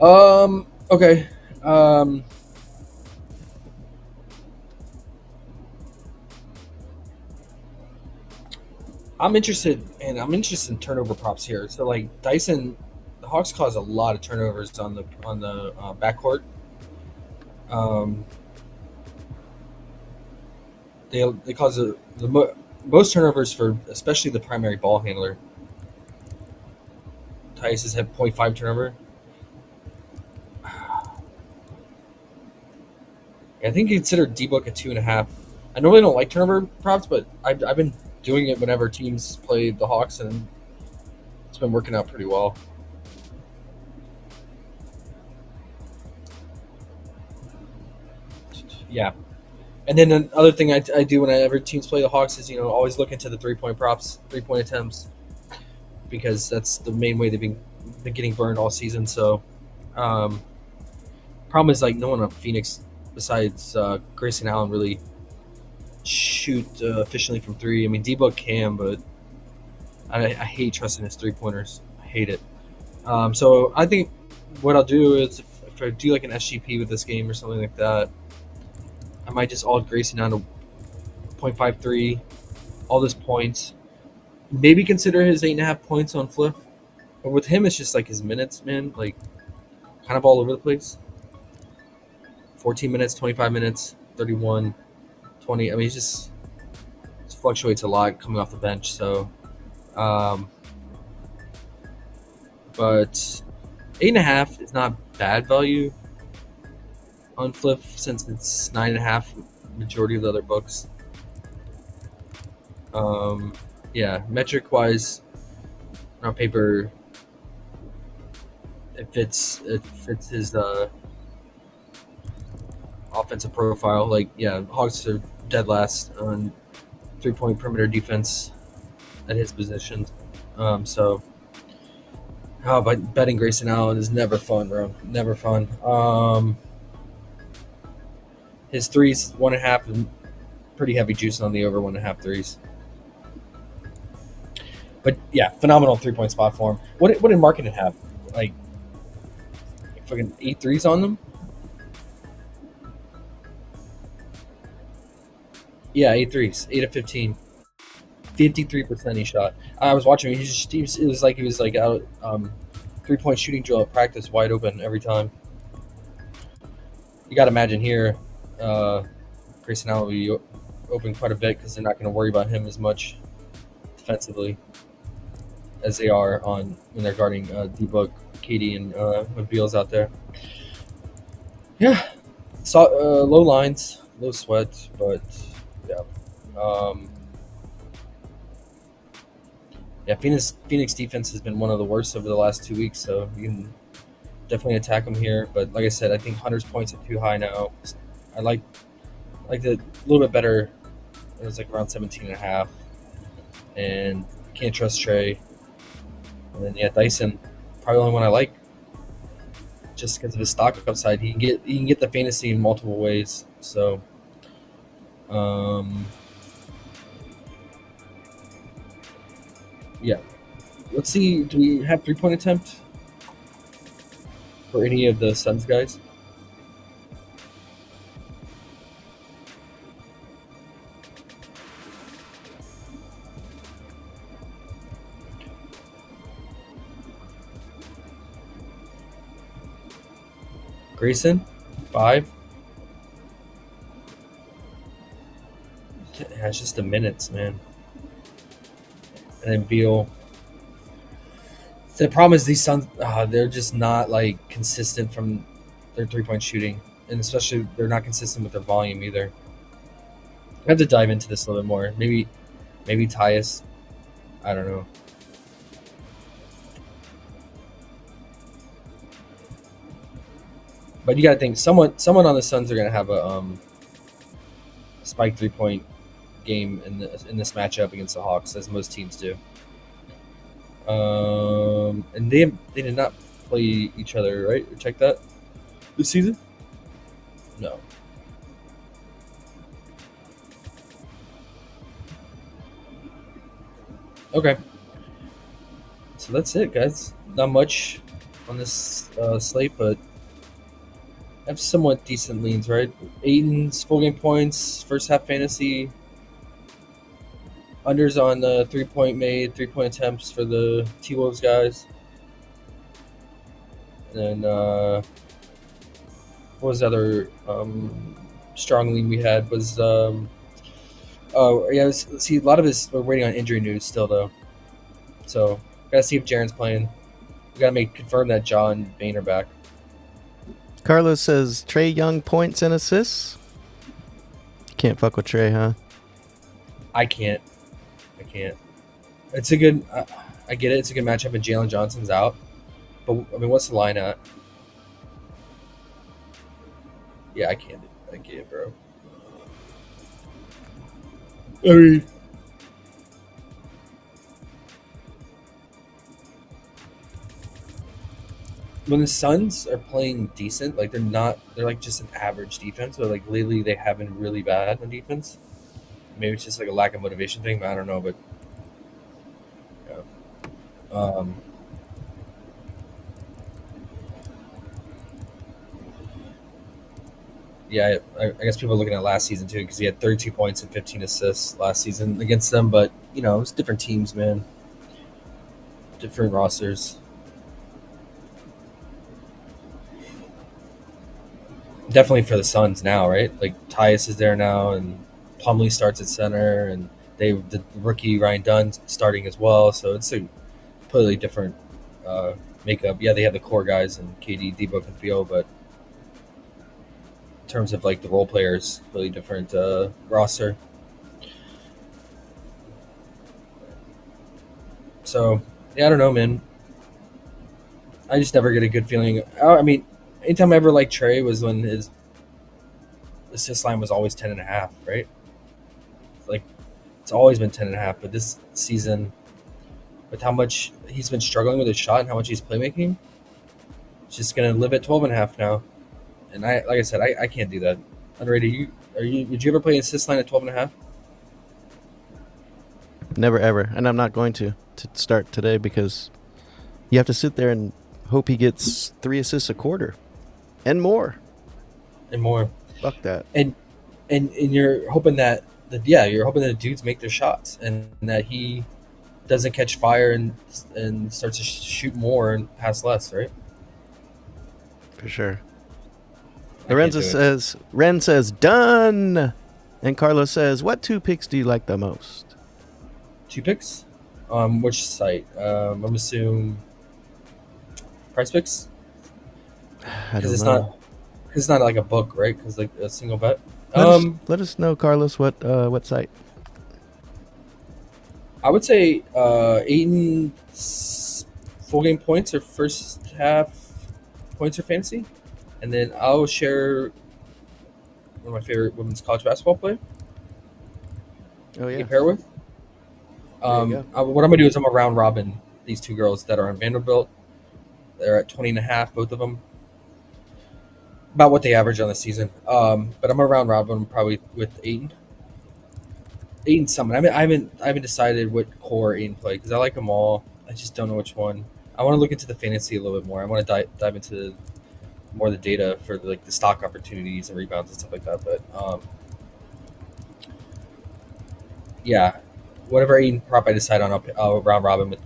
Okay. I'm interested in turnover props here. So like Dyson, the Hawks cause a lot of turnovers on the backcourt. They cause the most turnovers for especially the primary ball handler. Tyus has had 0.5 turnover. I think you consider D-Book a 2.5. I normally don't like turnover props, but I've been doing it whenever teams play the Hawks, and it's been working out pretty well. Yeah. And then another thing I do whenever teams play the Hawks is, always look into the 3-point props, 3-point attempts, because that's the main way they've been getting burned all season. So, problem is, like, no one on Phoenix besides Grayson Allen really shoot efficiently from 3. I mean, D-Book can, but I hate trusting his 3-pointers. I hate it. So I think what I'll do is if I do like an SGP with this game or something like that, I might just alt Grayson down to 0.53, all those points. Maybe consider his 8.5 points on Fliff. But with him, it's just like his minutes, man, like kind of all over the place. 14 minutes, 25 minutes, 31, 20. I mean, he just fluctuates a lot coming off the bench. So, but 8.5 is not bad value on Fliff since it's 9.5 majority of the other books. Yeah, metric wise, on paper, it fits his offensive profile. Like, yeah, Hawks are dead last on 3-point perimeter defense at his position. So, but betting Grayson Allen is never fun, bro. Never fun. His threes 1.5, and pretty heavy juice on the over 1.5 threes. But yeah, phenomenal 3-point spot for him. What did Markkanen have? Like fucking 8 threes on them? Yeah, 8 threes, 8 of 15, 53% he shot. I was watching him. It was like he was like out 3-point shooting drill at practice, wide open every time. You got to imagine here, Grayson Allen will be open quite a bit because they're not going to worry about him as much defensively as they are when they're guarding D-Book, Katie, and when Beal's out there. Yeah, low lines, low sweat, but yeah. Phoenix defense has been one of the worst over the last 2 weeks, so you can definitely attack them here. But like I said, I think Hunter's points are too high now. I like the little bit better. It was like around 17.5, and can't trust Trey. And then Dyson, probably the only one I like, just because of his stock upside. He can get the fantasy in multiple ways. So, yeah. Let's see. Do we have 3-point attempt for any of the Suns guys? Grayson, 5. Yeah, it's just the minutes, man. And then Beal. The problem is these Suns, they're just not like consistent from their 3-point shooting, and especially they're not consistent with their volume either. I have to dive into this a little bit more. Maybe Tyus. I don't know. But you got to think someone on the Suns are going to have a spike 3-point game in this matchup against the Hawks, as most teams do. And they did not play each other, right? Check that this season. No. Okay. So that's it, guys. Not much on this slate, but have somewhat decent leans, right? Aiden's full game points, first half fantasy. Unders on the 3-point made, 3-point attempts for the T-Wolves guys. And then, what was the other strong lean we had? Was, a lot of this, we're waiting on injury news still, though. So, gotta see if Jaren's playing. We gotta confirm that John and Bain are back. Carlos says Trey Young points and assists. Can't fuck with Trey, huh? I can't. It's a good. I get it. It's a good matchup, and Jalen Johnson's out. But I mean, what's the line at? Yeah, I can't, bro. I mean, when the Suns are playing decent, like they're like just an average defense, but like lately they have been really bad on defense. Maybe it's just like a lack of motivation thing, but I don't know. But yeah, I guess people are looking at last season too because he had 32 points and 15 assists last season against them. But you know, it's different teams, man, different rosters. Definitely for the Suns now, right? Like Tyus is there now, and Plumlee starts at center, and the rookie Ryan Dunn starting as well. So it's a completely different makeup. Yeah, they have the core guys and KD, D-Book, and Beal, but in terms of like the role players, really different roster. So yeah, I don't know, man. I just never get a good feeling. I mean, anytime I ever liked Trey was when assist line was always 10.5, right? Like it's always been 10.5. But this season, with how much he's been struggling with his shot and how much he's playmaking, it's just gonna live at 12.5 now. And like I said, I can't do that. Underrated. Would you ever play an assist line at 12.5? Never ever, and I'm not going to start today because you have to sit there and hope he gets 3 assists a quarter and more. And more. Fuck that. And you're hoping that you're hoping that the dudes make their shots and that he doesn't catch fire and starts to shoot more and pass less, right? For sure. I can't do it. Ren says, done. And Carlos says, what 2 picks do you like the most? 2 picks? Which site? I'm assuming PrizePicks? I don't Because know. it's not like a book, right? Because like a single bet. Let us know, Carlos, what site? I would say Aiton's full game points or first half points or fantasy, and then I'll share one of my favorite women's college basketball play. Oh, yeah. You pair with. There you What I'm gonna do is I'm gonna round robin these 2 girls that are on Vanderbilt. They're at 20.5, both of them. About what they average on the season. But I'm gonna round robin probably with Aiton. Aiton Summon. I haven't decided what core Aiton play because I like them all. I just don't know which one. I want to look into the fantasy a little bit more. I want to dive into more of the data for like the stock opportunities and rebounds and stuff like that. But yeah, whatever Aiton prop I decide on, I'll round robin with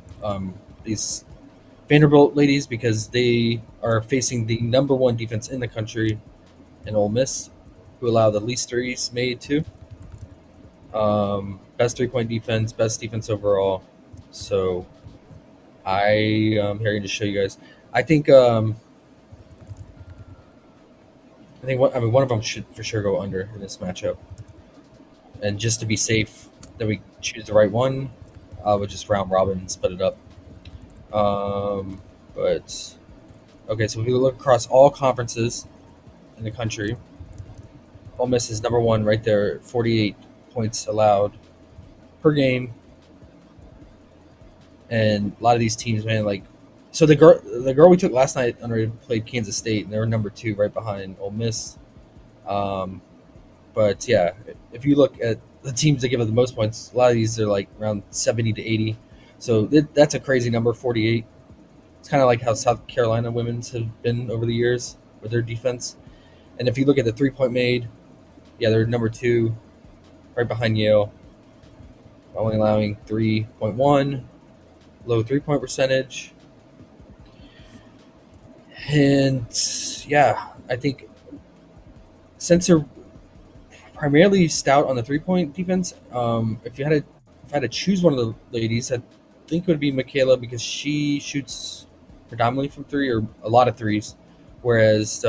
these Vanderbilt ladies because they are facing the number 1 defense in the country in Ole Miss, who allow the least threes made too. Best 3-point defense, best defense overall. So I am here to show you guys. I think one of them should for sure go under in this matchup. And just to be safe that we choose the right one, I would just round robin and split it up. But okay, so if we look across all conferences in the country, Ole Miss is number 1 right there, 48 points allowed per game. And a lot of these teams, man, like so the girl we took last night played Kansas State, and they were number 2 right behind Ole Miss. But yeah, if you look at the teams that give it the most points, a lot of these are like around 70 to 80. So that's a crazy number, 48. It's kind of like how South Carolina women's have been over the years with their defense. And if you look at the 3-point made, yeah, they're number 2, right behind Yale, only allowing 3.1, low 3-point percentage. And yeah, I think since they're primarily stout on the 3-point defense, if I had to choose one of the ladies, I think it would be Michaela because she shoots predominantly from 3 or a lot of threes, whereas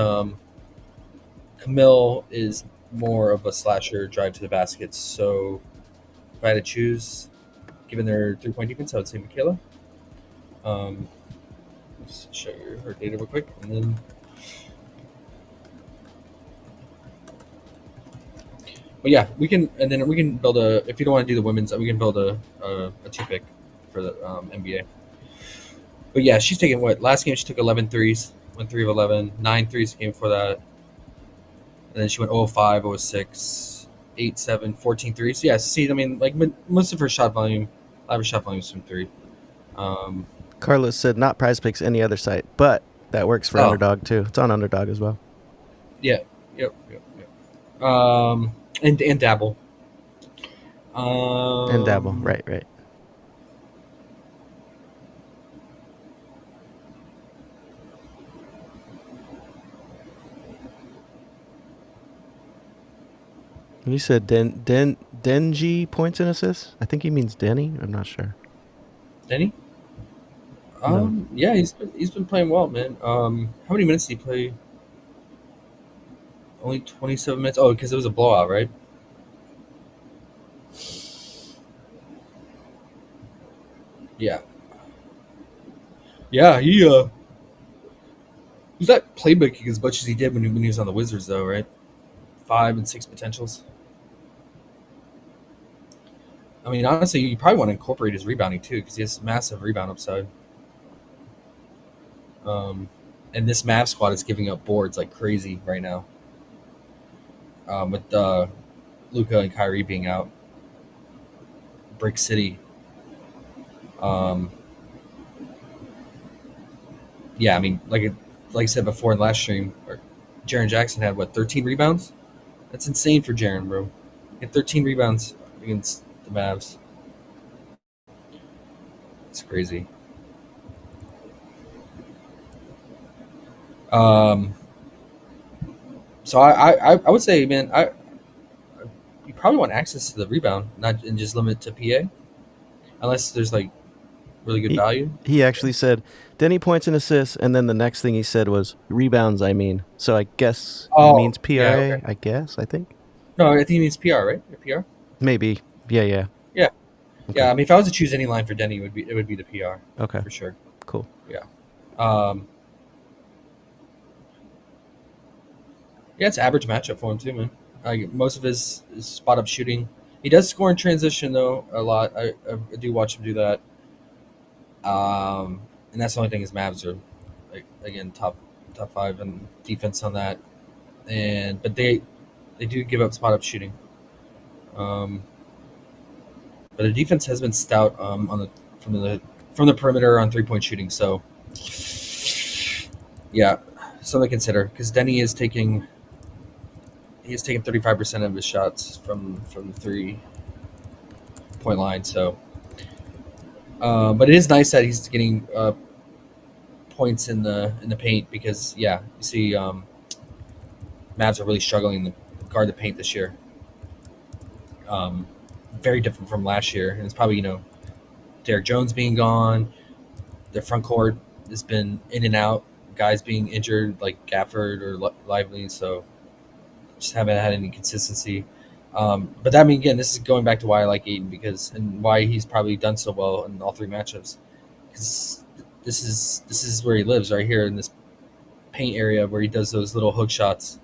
Camille is more of a slasher, drive to the baskets. So if I had to choose, given their 3-point defense, I would say Michaela. Just show you her data real quick, and then. But yeah, we can build a. If you don't want to do the women's, we can build a 2-pick for the NBA. But yeah, she's taking what? Last game she took 11 threes, went 3 of 11, 9 threes the game before that, and then she went 0 of 5, 0 of 6, 8, 7, 14 threes. So yeah, see, I mean, like most of her shot volume, a lot of her shot volume is from 3. Carlos said not PrizePicks, any other site, but that works for Underdog too. It's on Underdog as well. Yeah. Yep. And Dabble. And Dabble, right. You said Denji points and assists? I think he means Denny. I'm not sure. Denny? No. Yeah, he's been playing well, man. How many minutes did he play? Only 27 minutes. Oh, because it was a blowout, right? Yeah. Yeah, he's not playmaking as much as he did when he was on the Wizards, though, right? 5 and 6 potentials. I mean, honestly, you probably want to incorporate his rebounding too, because he has massive rebound upside. And this Mavs squad is giving up boards like crazy right now. With Luka and Kyrie being out, Brick City. Yeah, I mean, like I said before in last stream, Jaren Jackson had 13 rebounds. That's insane for Jaren, bro. He had 13 rebounds against the Mavs. It's crazy. So I would say, man, you probably want access to the rebound, not and just limit it to PA, unless there's like really good value. He actually said, Denny points and assists, and then the next thing he said was rebounds. I mean, so I guess he means PRA. Yeah, okay. I think. No, I think he means PR, right? Or PR. Maybe. Yeah. Yeah. Okay. Yeah, I mean, if I was to choose any line for Denny, it would be the PR. Okay. For sure. Cool. Yeah. Yeah, it's average matchup for him too, man. Most of his spot up shooting. He does score in transition though a lot. I do watch him do that. And that's the only thing his Mavs are, like, again, top 5 in defense on that. But they do give up spot up shooting. But the defense has been stout from the perimeter on 3-point shooting. So yeah, something to consider, because Denny is taking 35% of his shots from the 3-point line. So, but it is nice that he's getting points in the paint, because you see, Mavs are really struggling to guard the paint this year. Very different from last year, and it's probably Derek Jones being gone. Their front court has been in and out, guys being injured like Gafford or Lively, so just haven't had any consistency. But I mean, again, this is going back to why I like Aiden, and why he's probably done so well in all 3 matchups, because this is where he lives, right here in this paint area where he does those little hook shots,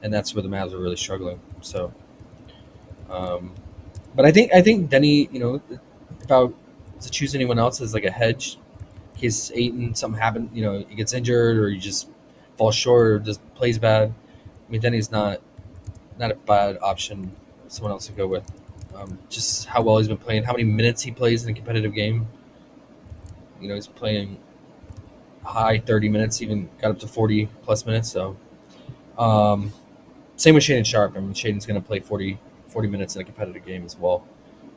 and that's where the Mavs are really struggling. So, but I think Denny, if I was to choose anyone else as like a hedge, in case Ayton something happened, he gets injured or he just falls short or just plays bad. I mean, Denny's not a bad option. Someone else to go with. Just how well he's been playing, how many minutes he plays in a competitive game. He's playing high 30 minutes, even got up to 40 plus minutes. So, same with Shaedon Sharpe. I mean, Shaedon's going to play 40 minutes in a competitive game as well.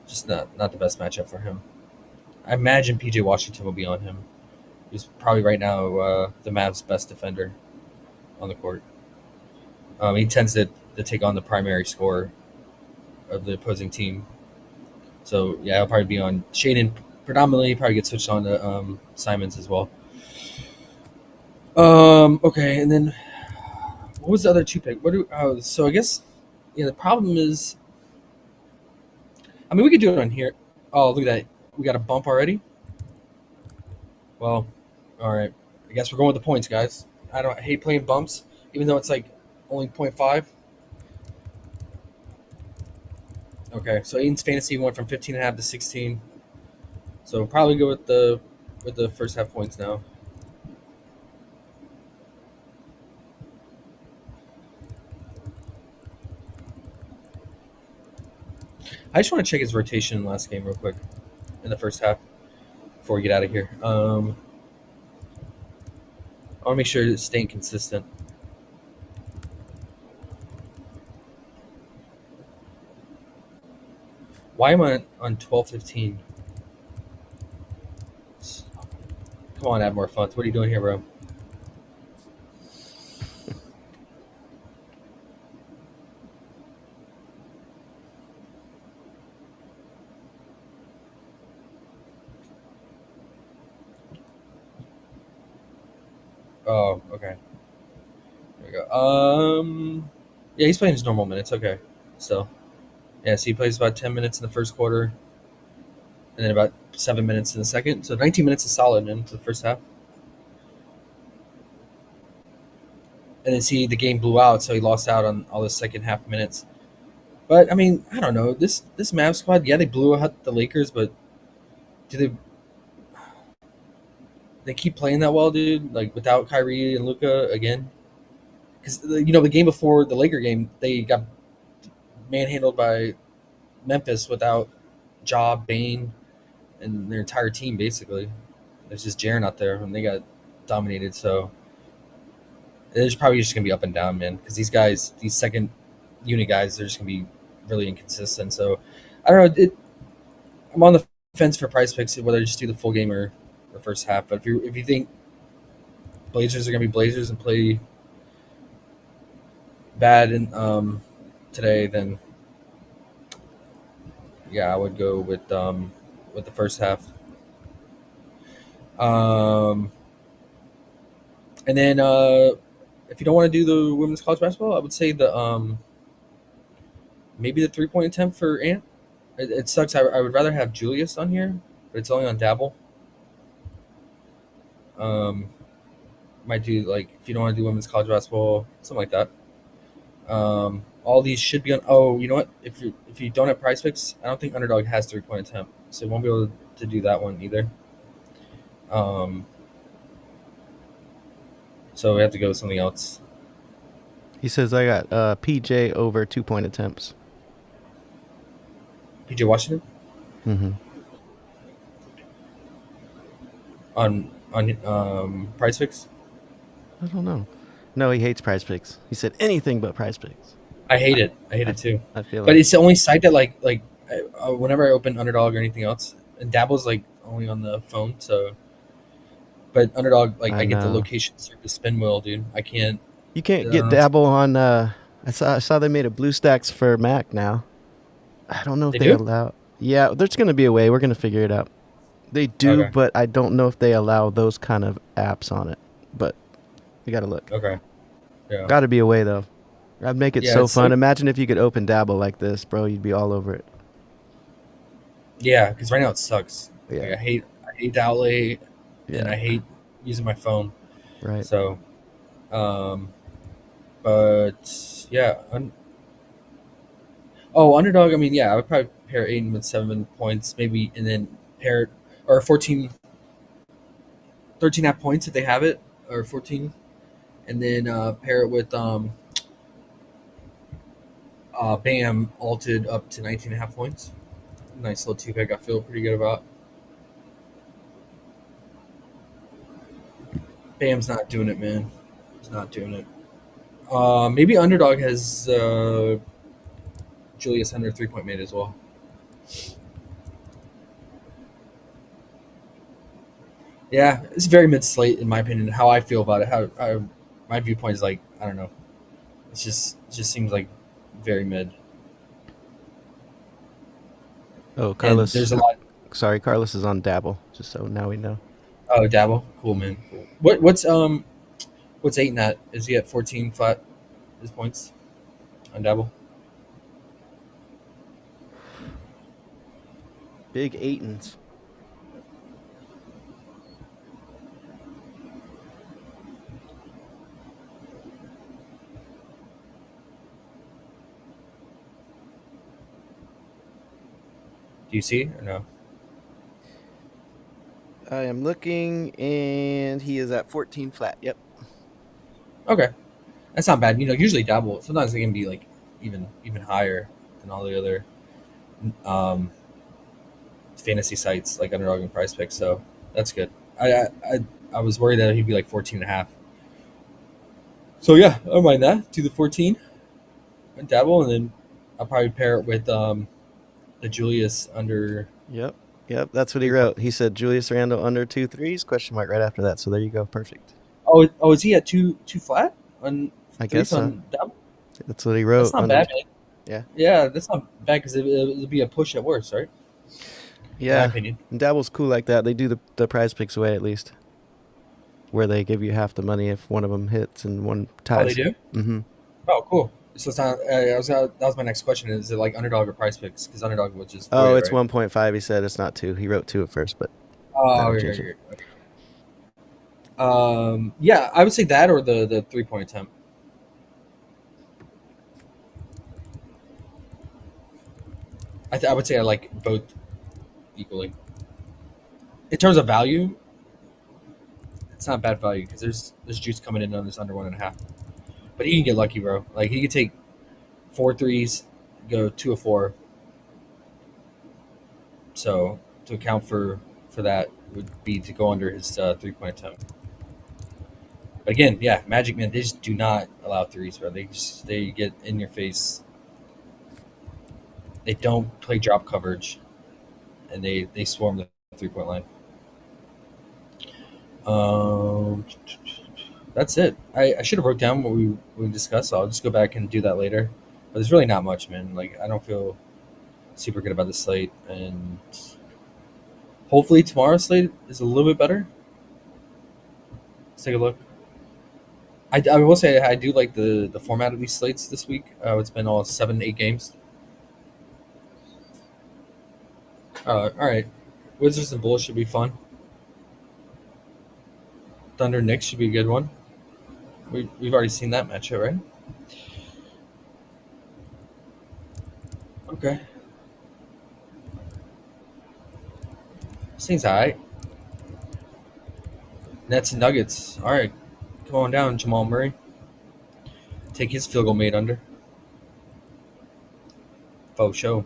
Just not the best matchup for him. I imagine PJ Washington will be on him. He's probably right now the Mavs' best defender on the court. He tends to take on the primary scorer of the opposing team. So, yeah, he'll probably be on Shaedon predominantly. Probably get switched on to Simons as well. Okay, and then what was the other 2 pick? So I guess the problem is, I mean, we could do it on here. Oh, look at that. We got a bump already? Well, all right. I guess we're going with the points, guys. I hate playing bumps, even though it's like only 0.5. Okay, so Aiden's fantasy went from 15.5 to 16. So we'll probably go with the first half points now. I just want to check his rotation in the last game real quick in the first half before we get out of here. I want to make sure it's staying consistent. Why am I on 12-15? Come on, add more funds. What are you doing here, bro? Oh, okay. There we go. Yeah, he's playing his normal minutes. Okay, still. Yeah, so he plays about 10 minutes in the first quarter, and then about 7 minutes in the second. So 19 minutes is solid, man, for the first half. and then see the game blew out, so he lost out on all the second half minutes. But I mean, I don't know this Mavs squad. Yeah, they blew out the Lakers, but do they keep playing that well, dude? Like without Kyrie and Luka again? Because the game before the Laker game, they got manhandled by Memphis without Ja, Bane, and their entire team basically. There's just Jaren out there, and they got dominated. So it's probably just gonna be up and down, man. Because these guys, these second unit guys, they're just gonna be really inconsistent. So I don't know. I'm on the fence for price picks whether to just do the full game or the first half. But if you think Blazers are gonna be Blazers and play bad in today, then yeah, I would go with the first half. And then if you don't want to do the women's college basketball, I would say the maybe the 3-point attempt for Ant. It sucks. I would rather have Julius on here, but it's only on Dabble. Might do like if you don't want to do women's college basketball, something like that. All these should be on. Oh, you know what? If you don't have PrizePicks, I don't think Underdog has 3-point attempt, so you won't be able to do that one either. So we have to go with something else. He says I got PJ over 2-point attempts. PJ Washington Mm-hmm. on PrizePicks. I don't know. No, he hates PrizePicks. He said anything but PrizePicks. I hate it. I hate it too. I feel But like it's the only site that whenever I open Underdog or anything else, and Dabble's like only on the phone. So, but Underdog, like I get the know. location service spin wheel, dude. I can't. you can't get Dabble on. I saw they made a BlueStacks for Mac now. I don't know if They they do? allow. Yeah, there's gonna be a way. We're gonna figure it out. They do, Okay. but I don't know if they allow those kind of apps on it. But we gotta look. Okay. Yeah. Got to be a way though. I'd make it Yeah, so it's fun. like- Imagine if you could open Dabble like this, bro. You'd be all over it. Yeah, because right now it sucks. Yeah. Like, I hate the outlay, and Yeah. I hate using my phone. Right. So, but yeah. Underdog. I mean, yeah, I would probably pair Aiden with 7 points, maybe, and then pair or 13 half points if they have it, or 14, and then pair it with Bam alted up to 19 and a half points. Nice little 2-pick. I feel pretty good about. Bam's not doing it, man. He's not doing it. Maybe Underdog has Julius under 3-point made as well. Yeah, it's very mid slate in my opinion. How I feel about it, how my viewpoint is like, I don't know. It just seems like very mid. Oh, And Carlos. there's a lot. Sorry, Carlos is on Dabble. Just so now we know. Oh, Dabble, cool man. Cool. What's Aiton at? Is he at 14 flat? His points on Dabble. Big Aitons. Do you see or no? I am looking, and he is at 14 flat. Yep. Okay, that's not bad. Usually Dabble. Sometimes they can be like even higher than all the other fantasy sites like Underdog and PrizePicks. So that's good. I was worried that he'd be like 14 and a half. So yeah, I don't mind that. Do the 14 and Dabble, and then I'll probably pair it with the Julius under. Yep. That's what he wrote. He said Julius Randle under 2 threes? Question mark right after that. So there you go. Perfect. Oh, is he at two flat on? I guess so. on Dabble? That's what he wrote. That's not under- bad, man. Yeah. Yeah, that's not bad because it'll be a push at worst, right? In my Yeah. opinion. And Dabble's cool like that. They do the PrizePicks way at least, where they give you half the money if one of them hits and one ties. Oh, they do? Mm-hmm. Oh, cool. So it's not. That was my next question. Is it like Underdog or PrizePicks? Because Underdog was just. Oh, it's right? 1.5. He said it's not 2. He wrote 2 at first, but Oh, that'll okay, change okay. Yeah, I would say that or the 3-point attempt. I would say I like both equally. In terms of value, it's not bad value because there's juice coming in on this under 1.5. But he can get lucky, bro. Like he could take 4 threes, go 2 of 4. So to account for that would be to go under his 3-point attempt. But again, yeah, Magic, man, they just do not allow threes, bro. They get in your face. They don't play drop coverage, and they swarm the 3-point line. That's it. I should have wrote down what we discussed. So I'll just go back and do that later. But there's really not much, man. Like I don't feel super good about the slate, and hopefully tomorrow's slate is a little bit better. Let's take a look. I will say I do like the format of these slates this week. It's been all 7-8 games. All right. Wizards and Bulls should be fun. Thunder Knicks should be a good one. We've already seen that matchup, right? Okay. Seems all right. Nets and Nuggets. All right. Come on down, Jamal Murray. Take his field goal made under. Faux show.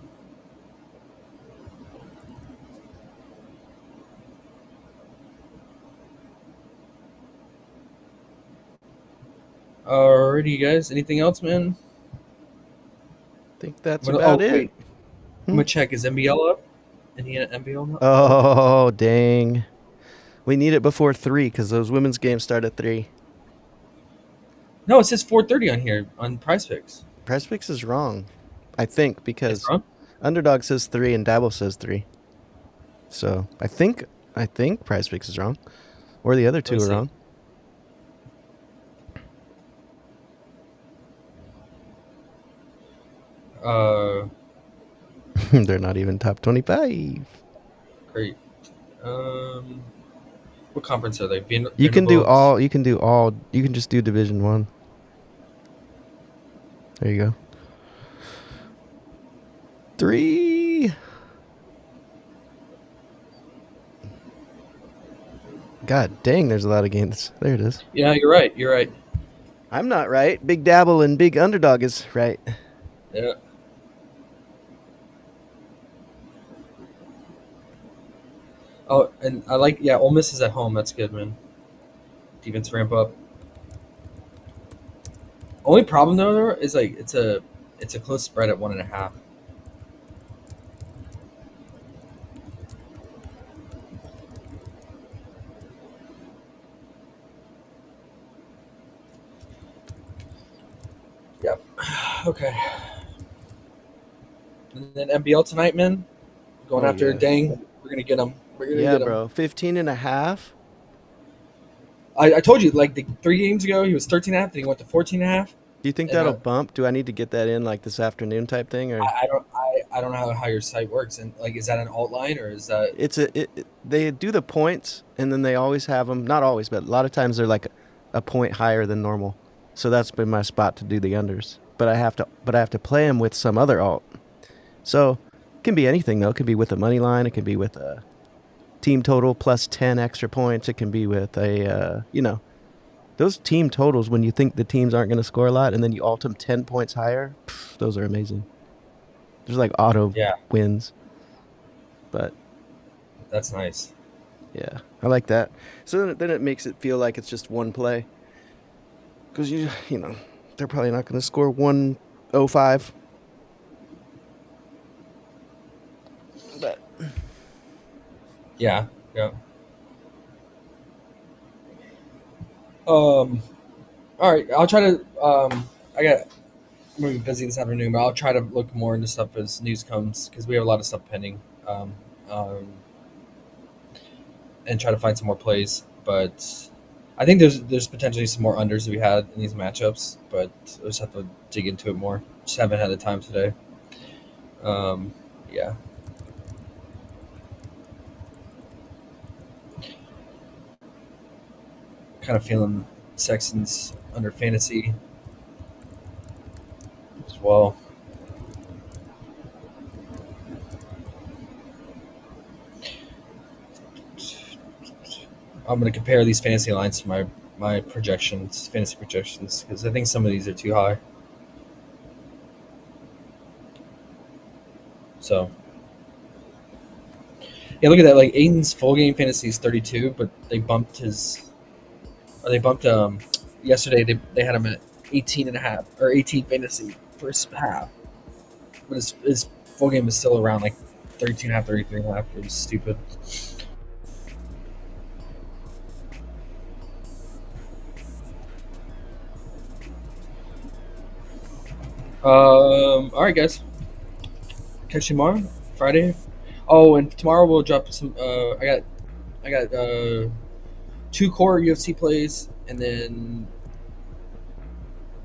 Alrighty, guys. Anything else, man? I think that's about it. Wait. I'm gonna check. Is NBL up? Any NBL up? Oh, dang. We need it before 3 because those women's games start at 3. No, it says 4:30 on here on PrizePicks. PrizePicks is wrong, I think, because It's wrong? Underdog says 3 and Dabble says 3. So I think PrizePicks is wrong, or the other two are wrong. They're not even top 25. Great. What conference are they? You can do all. You can do all. You can just do Division 1. There you go. 3. God dang, there's a lot of games. There it is. Yeah, you're right. You're right. I'm not right. Big Dabble and Big Underdog is right. Yeah. Oh, and I like, Ole Miss is at home. That's good, man. Defense ramp up. Only problem though is like it's a close spread at 1.5. Yep. Okay. And then NBL tonight, man. Going after Dang. We're gonna get them. Yeah, bro. 15.5. I told you like the 3 games ago he was 13.5, then he went to 14.5. Do you think that'll bump? Do I need to get that in like this afternoon type thing, or I don't know how your site works, and like is that an alt line or is that? They do the points and then they always have them. Not always, but a lot of times they're like a point higher than normal. So that's been my spot to do the unders. But I have to play them with some other alt. So it can be anything though. It can be with a money line. It can be with a team total plus 10 extra points. It can be with a those team totals when you think the teams aren't going to score a lot and then you alt them 10 points higher. Those are amazing. There's like auto wins. But that's nice. Yeah, I like that. So then it makes it feel like it's just one play. Because you know, they're probably not going to score 105. But yeah. All right, I'll try to I'm gonna be busy this afternoon, but I'll try to look more into stuff as news comes because we have a lot of stuff pending. And try to find some more plays, but I think there's potentially some more unders to be had in these matchups, but I just have to dig into it more. Just haven't had the time today. Yeah. Kind of feeling Sexton's under fantasy as well. I'm gonna compare these fantasy lines to my fantasy projections, because I think some of these are too high. So yeah, look at that. Like Aiden's full game fantasy is 32, but they bumped yesterday. They had him at 18 and a half or 18 fantasy first half, but his full game is still around like 32 and a half, 33 and a half. It was stupid. All right, guys. Catch you tomorrow, Friday. Oh, and tomorrow we'll drop some. I got 2 core UFC plays, and then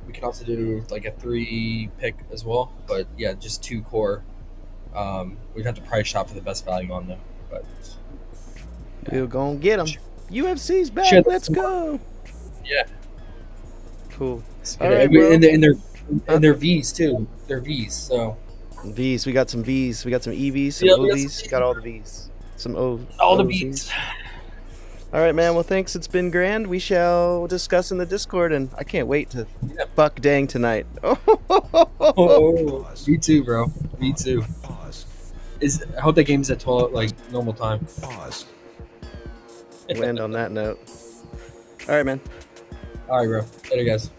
we can also do like a 3 pick as well. But yeah, just 2 core. We'd have to price shop for the best value on them. But We're gonna get them. UFC's back. Share Let's go. yeah, Cool. All All right, right, bro. and they're V's too. They're V's. So V's. We got some V's. We got some EVs, some Yeah, we got OVs. some- Got all the V's. Some O. all the OZs. V's. All right, man. Well, thanks. It's been grand. We shall discuss in the Discord, and I can't wait to Yeah. fuck dang tonight. Oh, me too, bro. Me too. I hope that game's at 12, like normal time. We'll end on that note. All right, man. All right, bro. Later, guys.